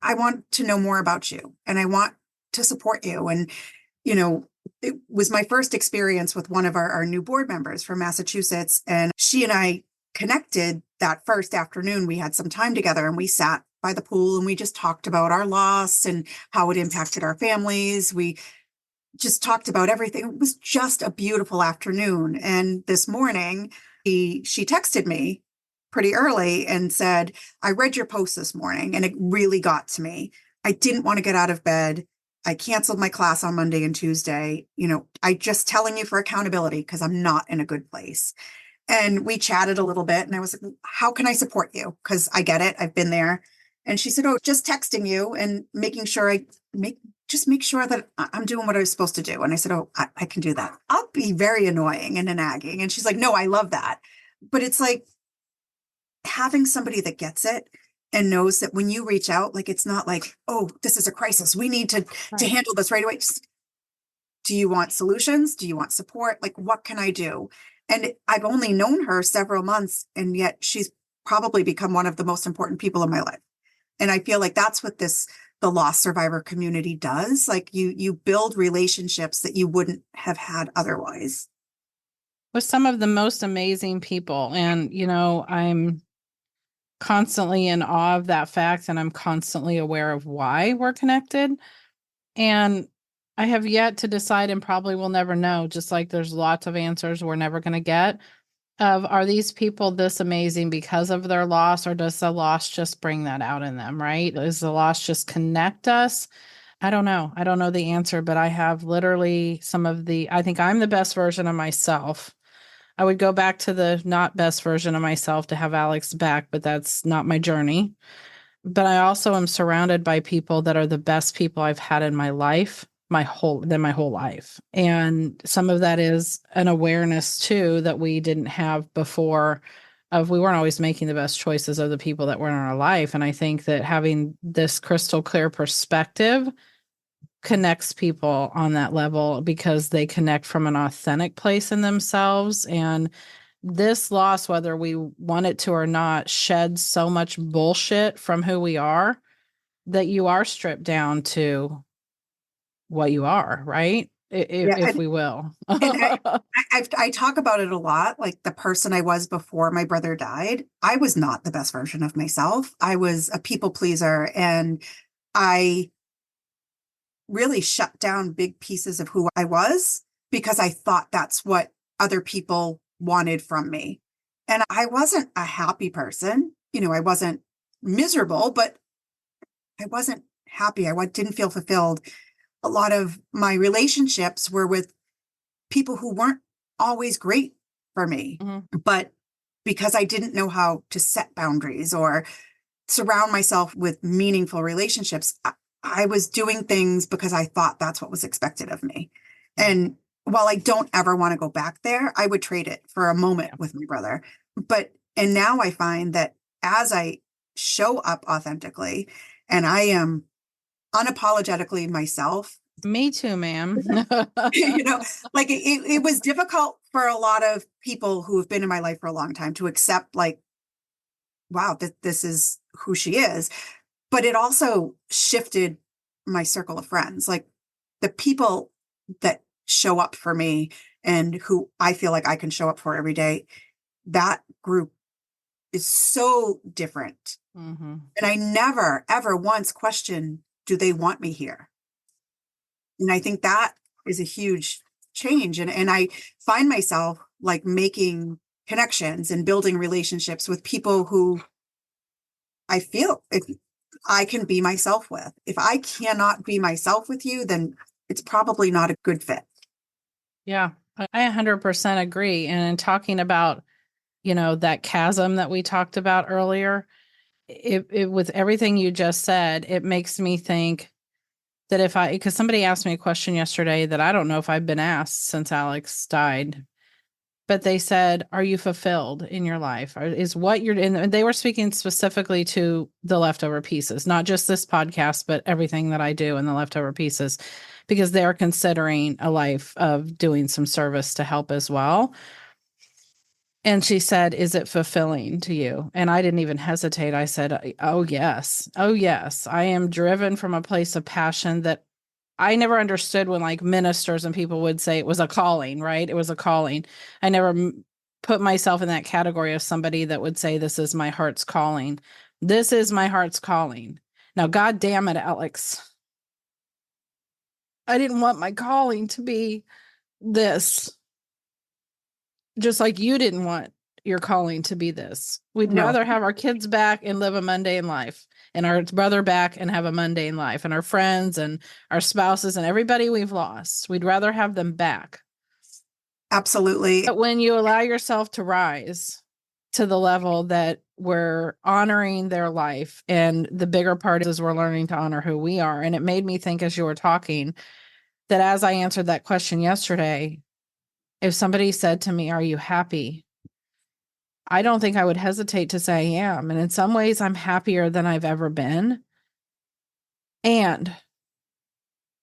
I want to know more about you and I want to support you. And, you know, it was my first experience with one of our new board members from Massachusetts. And she and I connected that first afternoon. We had some time together and we sat by the pool and we just talked about our loss and how it impacted our families. We just talked about everything. It was just a beautiful afternoon. And this morning, she texted me pretty early and said, I read your post this morning and it really got to me. I didn't want to get out of bed. I canceled my class on Monday and Tuesday. You know, I just telling you for accountability because I'm not in a good place. And we chatted a little bit and I was like, how can I support you? Because I get it. I've been there. And she said, oh, just texting you and making sure make sure that I'm doing what I was supposed to do. And I said, oh, I can do that. I'll be very annoying and nagging. And she's like, no, I love that. But it's like having somebody that gets it and knows that when you reach out, like, it's not like, oh, this is a crisis. We need to handle this right away. Just, do you want solutions? Do you want support? Like, what can I do? And I've only known her several months, and yet she's probably become one of the most important people in my life. And I feel like that's what the loss survivor community does. Like, you build relationships that you wouldn't have had otherwise. With some of the most amazing people. And, you know, I'm constantly in awe of that fact, and I'm constantly aware of why we're connected. And I have yet to decide, and probably will never know, just like there's lots of answers we're never going to get, of are these people this amazing because of their loss, or does the loss just bring that out in them, right? Does the loss just connect us? I don't know. I don't know the answer, but I have literally I think I'm the best version of myself. I would go back to the not best version of myself to have Alex back, but that's not my journey. But I also am surrounded by people that are the best people I've had in my life, my whole life. And some of that is an awareness too that we didn't have before, of we weren't always making the best choices of the people that were in our life. And I think that having this crystal clear perspective connects people on that level because they connect from an authentic place in themselves. And this loss, whether we want it to or not, sheds so much bullshit from who we are that you are stripped down to what you are, right? If we will. And I talk about it a lot. Like, the person I was before my brother died, I was not the best version of myself. I was a people pleaser, and I really shut down big pieces of who I was because I thought that's what other people wanted from me. And I wasn't a happy person. You know, I wasn't miserable, but I wasn't happy. I didn't feel fulfilled. A lot of my relationships were with people who weren't always great for me, but because I didn't know how to set boundaries or surround myself with meaningful relationships, I was doing things because I thought that's what was expected of me. And while I don't ever want to go back there, I would trade it for a moment with my brother. And now I find that as I show up authentically and I am unapologetically myself. Me too, ma'am. You know, like, it was difficult for a lot of people who have been in my life for a long time to accept, like, wow, this is who she is. But it also shifted my circle of friends, like the people that show up for me and who I feel like I can show up for every day. That group is so different. And I never, ever once questioned, do they want me here? And I think that is a huge change. And I find myself like making connections and building relationships with people who I feel if I can be myself with. If I cannot be myself with you, then it's probably not a good fit. Yeah, I 100% agree. And in talking about, you know, that chasm that we talked about earlier, it with everything you just said, it makes me think that because somebody asked me a question yesterday that I don't know if I've been asked since Alex died, but they said, are you fulfilled in your life? Is what you're in? And they were speaking specifically to the leftover pieces, not just this podcast, but everything that I do in the leftover pieces, because they're considering a life of doing some service to help as well. And she said, "Is it fulfilling to you?" And I didn't even hesitate. I said, "Oh, yes. Oh, yes. I am driven from a place of passion that I never understood when like ministers and people would say it was a calling, right? It was a calling. I never put myself in that category of somebody that would say, this is my heart's calling. This is my heart's calling. Now, God damn it, Alex. I didn't want my calling to be this, just like you didn't want your calling to be this. We'd No, rather have our kids back and live a mundane life, and our brother back and have a mundane life, and our friends and our spouses and everybody we've lost. We'd rather have them back. absolutely. But when you allow yourself to rise to the level that we're honoring their life, and the bigger part is we're learning to honor who we are. And it made me think as you were talking that as I answered that question yesterday, if somebody said to me, "Are you happy?" I don't think I would hesitate to say I am. And in some ways, I'm happier than I've ever been. And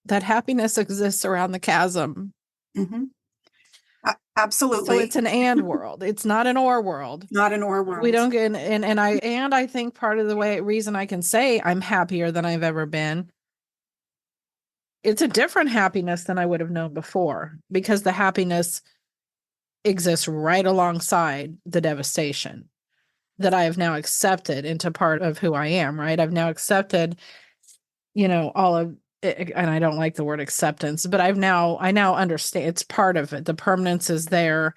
that happiness exists around the chasm. Hmm. So Absolutely. it's an and world. It's not an or world. Not in our We world. don't get, and I think part of the reason I can say I'm happier than I've ever been, it's a different happiness than I would have known before, because the happiness exists right alongside the devastation that I have now accepted into part of who I am, right? I've now accepted, all of it, and I don't like the word acceptance, but I now understand it's part of it. The permanence is there.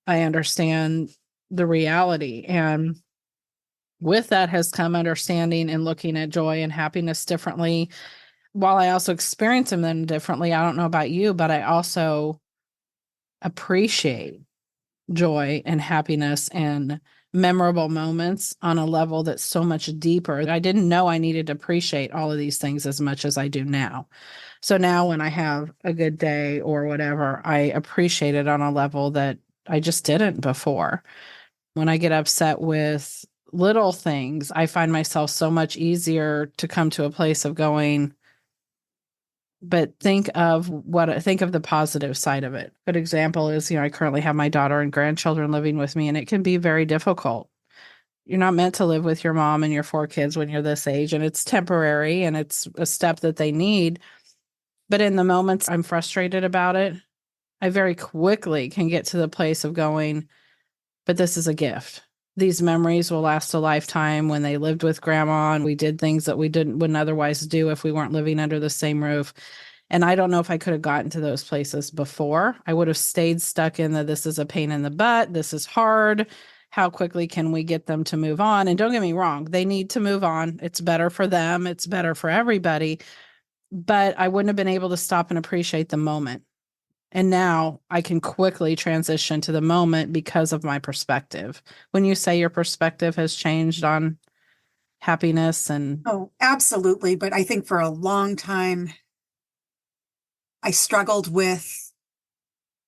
I understand the reality. And with that has come understanding and looking at joy and happiness differently. While I also experience them differently, I don't know about you, but I also appreciate joy and happiness and memorable moments on a level that's so much deeper. I didn't know I needed to appreciate all of these things as much as I do now. So now when I have a good day or whatever, I appreciate it on a level that I just didn't before. When I get upset with little things, I find myself so much easier to come to a place of going, but think of the positive side of it. Good example is, I currently have my daughter and grandchildren living with me, and it can be very difficult. You're not meant to live with your mom and your 4 kids when you're this age, and it's temporary and it's a step that they need. But in the moments I'm frustrated about it, I very quickly can get to the place of going, but this is a gift. These memories will last a lifetime. When they lived with grandma and we did things that we wouldn't otherwise do if we weren't living under the same roof. And I don't know if I could have gotten to those places before. I would have stayed stuck in this is a pain in the butt. This is hard. How quickly can we get them to move on? And don't get me wrong, they need to move on. It's better for them. It's better for everybody. But I wouldn't have been able to stop and appreciate the moment. And now I can quickly transition to the moment because of my perspective. When you say your perspective has changed on happiness and Oh, absolutely. But I think for a long time, I struggled with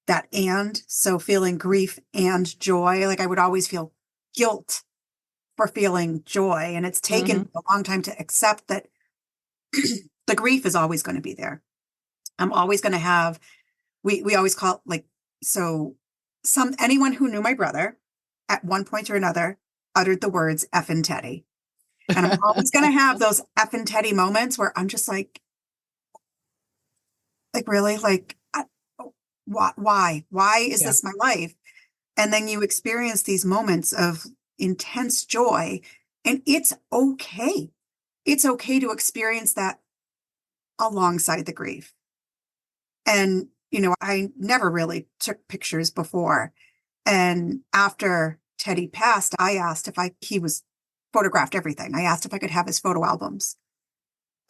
that and. So feeling grief and joy, like I would always feel guilt for feeling joy. And it's taken Mhm. a long time to accept that the grief is always going to be there. I'm always going to have, we always call it like, so anyone who knew my brother at one point or another uttered the words F and Teddy. And I'm always going to have those F and Teddy moments where I'm just like really, why is Yeah. this my life? And then you experience these moments of intense joy, and it's okay. It's okay to experience that alongside the grief. And, I never really took pictures before. And after Teddy passed, I asked he was photographed everything. I asked if I could have his photo albums.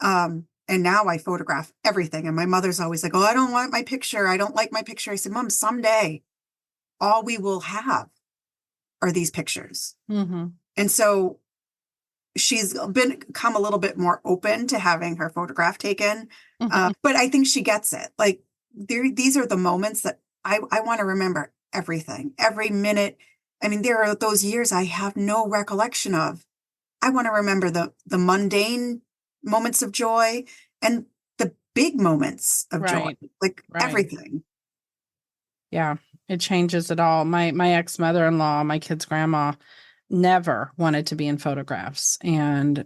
And now I photograph everything. And my mother's always like, "Oh, I don't want my picture. I don't like my picture." I said, "Mom, someday all we will have are these pictures." Mhm. And so she's become a little bit more open to having her photograph taken. But I think she gets it. Like these are the moments that I want to remember everything, every minute. I mean, there are those years I have no recollection of. I want to remember the mundane moments of joy and the big moments of joy, Right. like Right. everything. Yeah. It changes it all. My ex-mother-in-law, my kid's grandma, never wanted to be in photographs and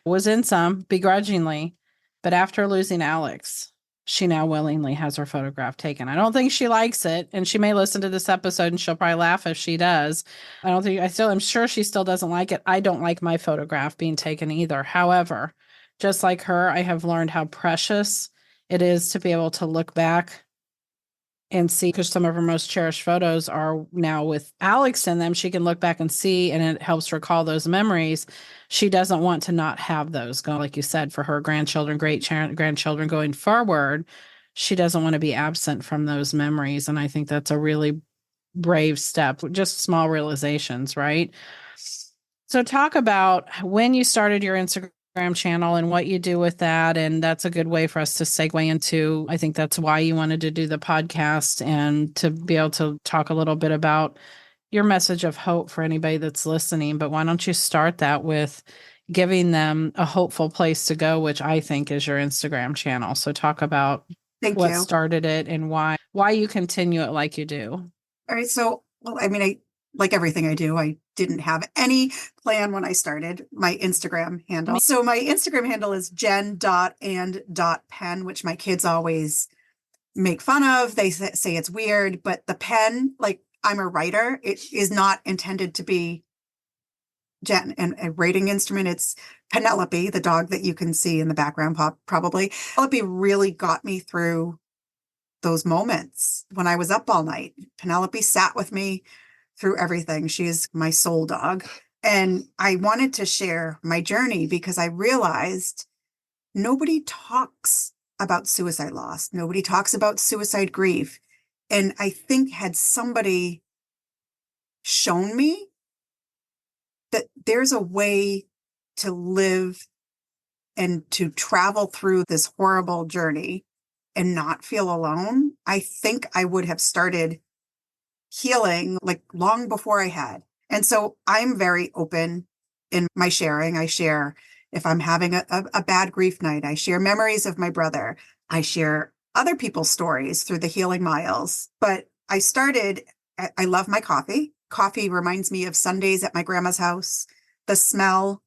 was in some begrudgingly, but after losing Alex, she now willingly has her photograph taken. I don't think she likes it, and she may listen to this episode and she'll probably laugh if she does. I'm sure she still doesn't like it. I don't like my photograph being taken either. However, just like her, I have learned how precious it is to be able to look back and see, because some of her most cherished photos are now with Alex in them. She can look back and see, and it helps recall those memories. She doesn't want to not have those go, like you said, for her grandchildren, grandchildren going forward. She doesn't want to be absent from those memories. And I think that's a really brave step, just small realizations, right? So talk about when you started your Instagram channel and what you do with that. And that's a good way for us to segue into, I think that's why you wanted to do the podcast and to be able to talk a little bit about your message of hope for anybody that's listening. But why don't you start that with giving them a hopeful place to go, which I think is your Instagram channel. So talk about Thank what you. started it and why you continue it like you do. All right. So, well, I mean, like everything I do, I didn't have any plan when I started my Instagram handle. So my Instagram handle is jen.and.pen, which my kids always make fun of. They say it's weird, but the pen, like I'm a writer, it is not intended to be Jen and a writing instrument. It's Penelope, the dog that you can see in the background, probably. Penelope really got me through those moments when I was up all night. Penelope sat with me through everything. She is my soul dog. And I wanted to share my journey because I realized nobody talks about suicide loss. Nobody talks about suicide grief. And I think had somebody shown me that there's a way to live and to travel through this horrible journey and not feel alone, I think I would have started healing like long before I had. And so I'm very open in my sharing. I share if I'm having a bad grief night, I share memories of my brother. I share other people's stories through the healing miles. But I love my coffee. Coffee reminds me of Sundays at my grandma's house. The smell,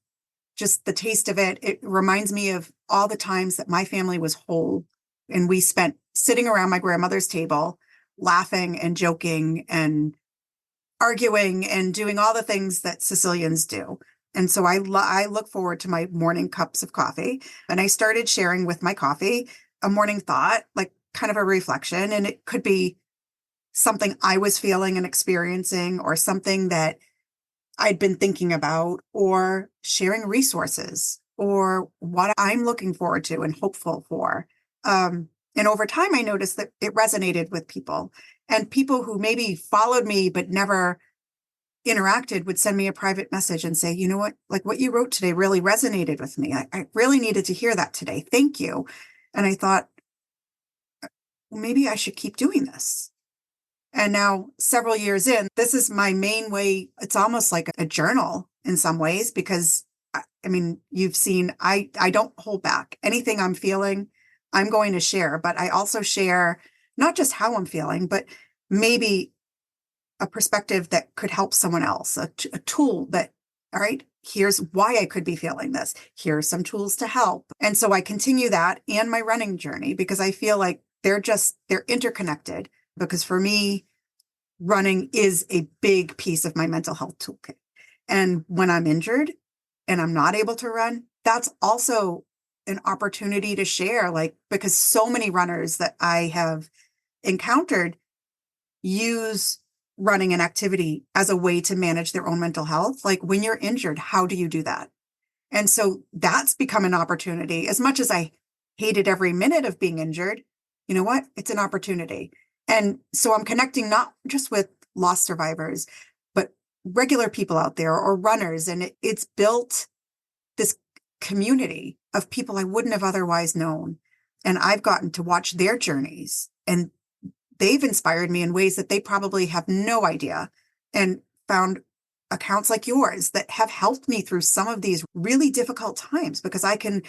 just the taste of it, it reminds me of all the times that my family was whole. And we spent sitting around my grandmother's table, laughing and joking and arguing and doing all the things that Sicilians do. And so I look forward to my morning cups of coffee. And I started sharing with my coffee a morning thought, like kind of a reflection. And it could be something I was feeling and experiencing, or something that I'd been thinking about, or sharing resources, or what I'm looking forward to and hopeful for. And over time, I noticed that it resonated with people, and people who maybe followed me but never interacted would send me a private message and say, you know what, like what you wrote today really resonated with me. I really needed to hear that today. Thank you. And I thought, well, maybe I should keep doing this. And now, several years in, this is my main way. It's almost like a journal in some ways, because I mean, you've seen, I don't hold back. Anything I'm feeling, I'm going to share, but I also share not just how I'm feeling, but maybe a perspective that could help someone else, a tool that, all right, here's why I could be feeling this. Here are some tools to help. And so I continue that and my running journey, because I feel like they're interconnected. Because for me, running is a big piece of my mental health toolkit. And when I'm injured and I'm not able to run, that's also an opportunity to share, like, because so many runners that I have encountered use running and activity as a way to manage their own mental health. Like, when you're injured, how do you do that? And so that's become an opportunity. As much as I hated every minute of being injured, you know what? It's an opportunity. And so I'm connecting not just with lost survivors, but regular people out there or runners. And it's built this community of people I wouldn't have otherwise known. And I've gotten to watch their journeys, and they've inspired me in ways that they probably have no idea, and found accounts like yours that have helped me through some of these really difficult times, because I can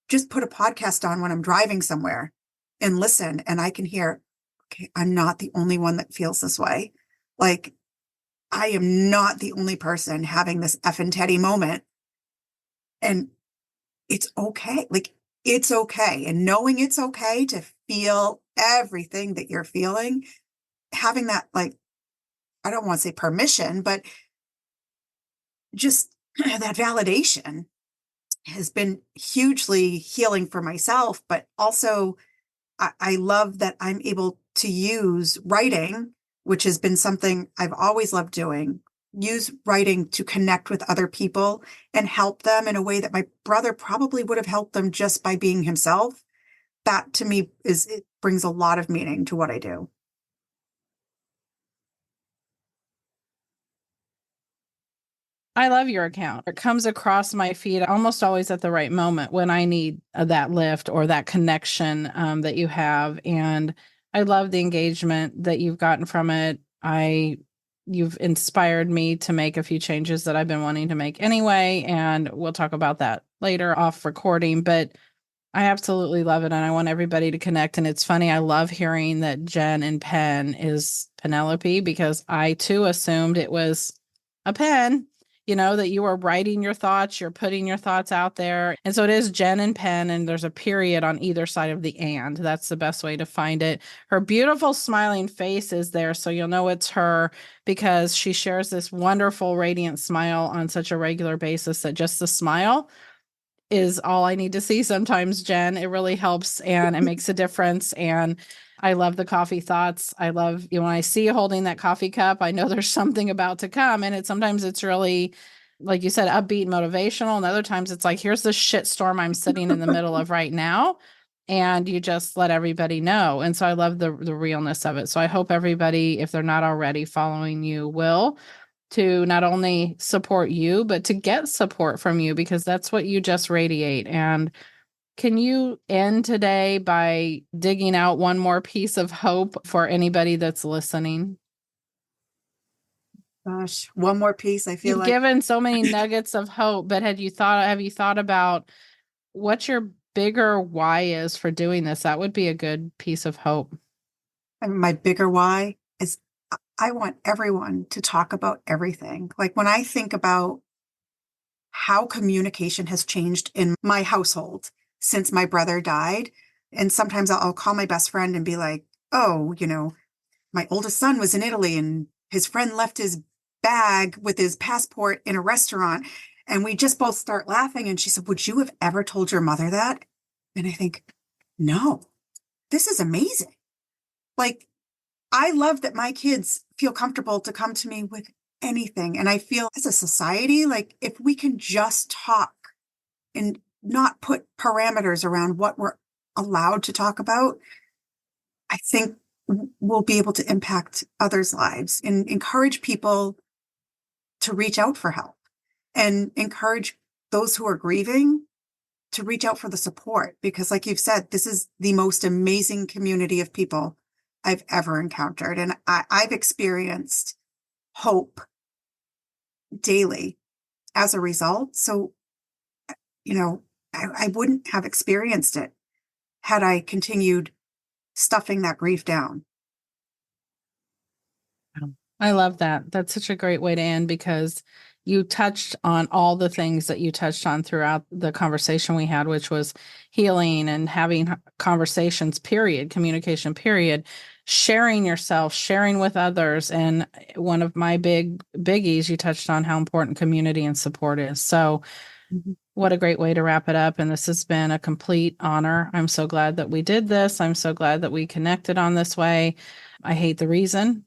just put a podcast on when I'm driving somewhere and listen, and I can hear, okay, I'm not the only one that feels this way. Like, I am not the only person having this effing Teddy moment. And it's okay. Like, it's okay. And knowing it's okay to feel everything that you're feeling, having that, like, I don't want to say permission, but just that validation has been hugely healing for myself. But also, I love that I'm able to use writing, which has been something I've always loved doing, use writing to connect with other people and help them in a way that my brother probably would have helped them just by being himself. That to me it brings a lot of meaning to what I do. I love your account. It comes across my feed almost always at the right moment when I need that lift or that connection that you have. And I love the engagement that you've gotten from it. You've inspired me to make a few changes that I've been wanting to make anyway. And we'll talk about that later off recording. But I absolutely love it. And I want everybody to connect. And it's funny, I love hearing that Jen in pen is Penelope because I too assumed it was a pen, that you were writing your thoughts, you're putting your thoughts out there. And so it is Jen and pen, and there's a period on either side of the and. That's the best way to find it. Her beautiful smiling face is there. So you'll know it's her because she shares this wonderful, radiant smile on such a regular basis that just the smile is all I need to see sometimes, Jen. It really helps and it makes a difference. And I love the coffee thoughts. I love, when I see you holding that coffee cup, I know there's something about to come. And sometimes it's really, like you said, upbeat, motivational. And other times it's like, here's the shit storm I'm sitting in the middle of right now. And you just let everybody know. And so I love the realness of it. So I hope everybody, if they're not already following you, will, to not only support you, but to get support from you because that's what you just radiate. And can you end today by digging out one more piece of hope for anybody that's listening? Gosh, one more piece. I feel You've like given so many nuggets of hope, but have you thought about what your bigger why is for doing this? That would be a good piece of hope. my bigger why is I want everyone to talk about everything. Like when I think about how communication has changed in my household since my brother died. And sometimes I'll call my best friend and be like, oh, my oldest son was in Italy and his friend left his bag with his passport in a restaurant. And we just both start laughing. And she said, would you have ever told your mother that? And I think, no, this is amazing. Like, I love that my kids feel comfortable to come to me with anything. And I feel as a society, like if we can just talk and not put parameters around what we're allowed to talk about, I think we'll be able to impact others' lives and encourage people to reach out for help and encourage those who are grieving to reach out for the support. Because like you've said, this is the most amazing community of people I've ever encountered. And I've experienced hope daily as a result. So, I wouldn't have experienced it had I continued stuffing that grief down. I love that. That's such a great way to end because you touched on all the things that you touched on throughout the conversation we had, which was healing and having conversations, period, communication, period, sharing yourself, sharing with others. And one of my biggies, you touched on how important community and support is. So what a great way to wrap it up. And this has been a complete honor. I'm so glad that we did this. I'm so glad that we connected on this way. I hate the reason.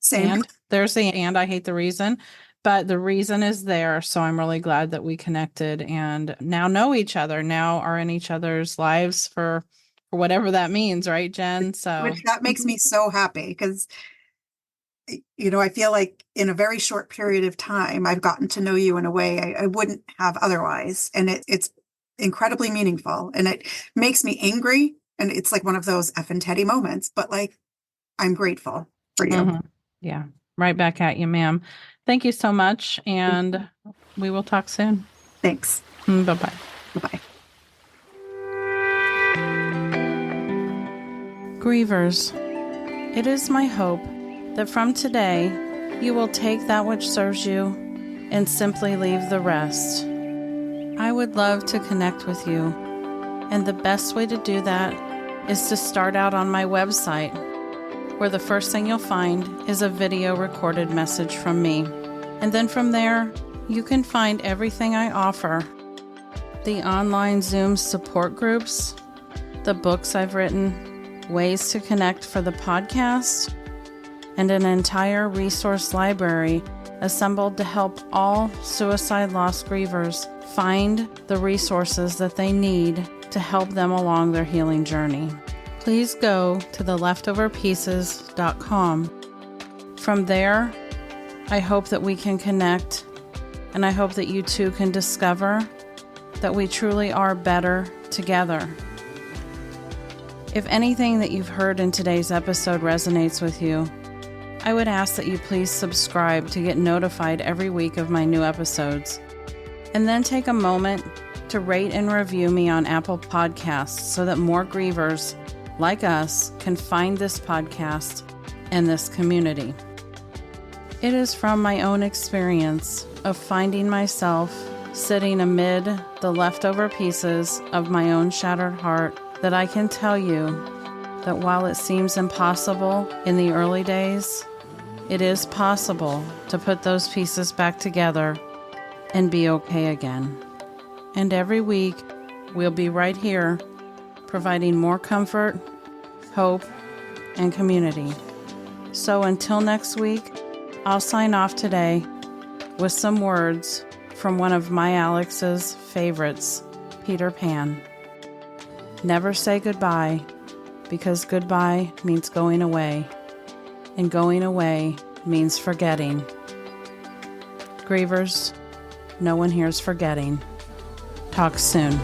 Same. And there's the and I hate the reason, but the reason is there. So I'm really glad that we connected and now know each other, now are in each other's lives for whatever that means, right, Jen? So Which that makes me so happy because, I feel like in a very short period of time, I've gotten to know you in a way I wouldn't have otherwise. And it's incredibly meaningful and it makes me angry. And it's like one of those effing Teddy moments, but like, I'm grateful for you. mhm. Yeah, right back at you, ma'am. Thank you so much. And we will talk soon. Thanks. Bye-bye. Bye-bye. Grievers, it is my hope that from today you will take that which serves you and simply leave the rest. I would love to connect with you, and the best way to do that is to start out on my website, where the first thing you'll find is a video recorded message from me. And then from there, you can find everything I offer: the online Zoom support groups, the books I've written, ways to connect for the podcast, and an entire resource library assembled to help all suicide loss grievers find the resources that they need to help them along their healing journey. Please go to theleftoverpieces.com. From there, I hope that we can connect, and I hope that you too can discover that we truly are better together. If anything that you've heard in today's episode resonates with you, I would ask that you please subscribe to get notified every week of my new episodes. And then take a moment to rate and review me on Apple Podcasts so that more grievers like us can find this podcast and this community. It is from my own experience of finding myself sitting amid the leftover pieces of my own shattered heart that I can tell you that while it seems impossible in the early days, it is possible to put those pieces back together and be okay again. And every week, we'll be right here providing more comfort, hope, and community. So until next week, I'll sign off today with some words from one of my Alex's favorites, Peter Pan. Never say goodbye, because goodbye means going away, and going away means forgetting. Grievers, no one here's forgetting. Talk soon.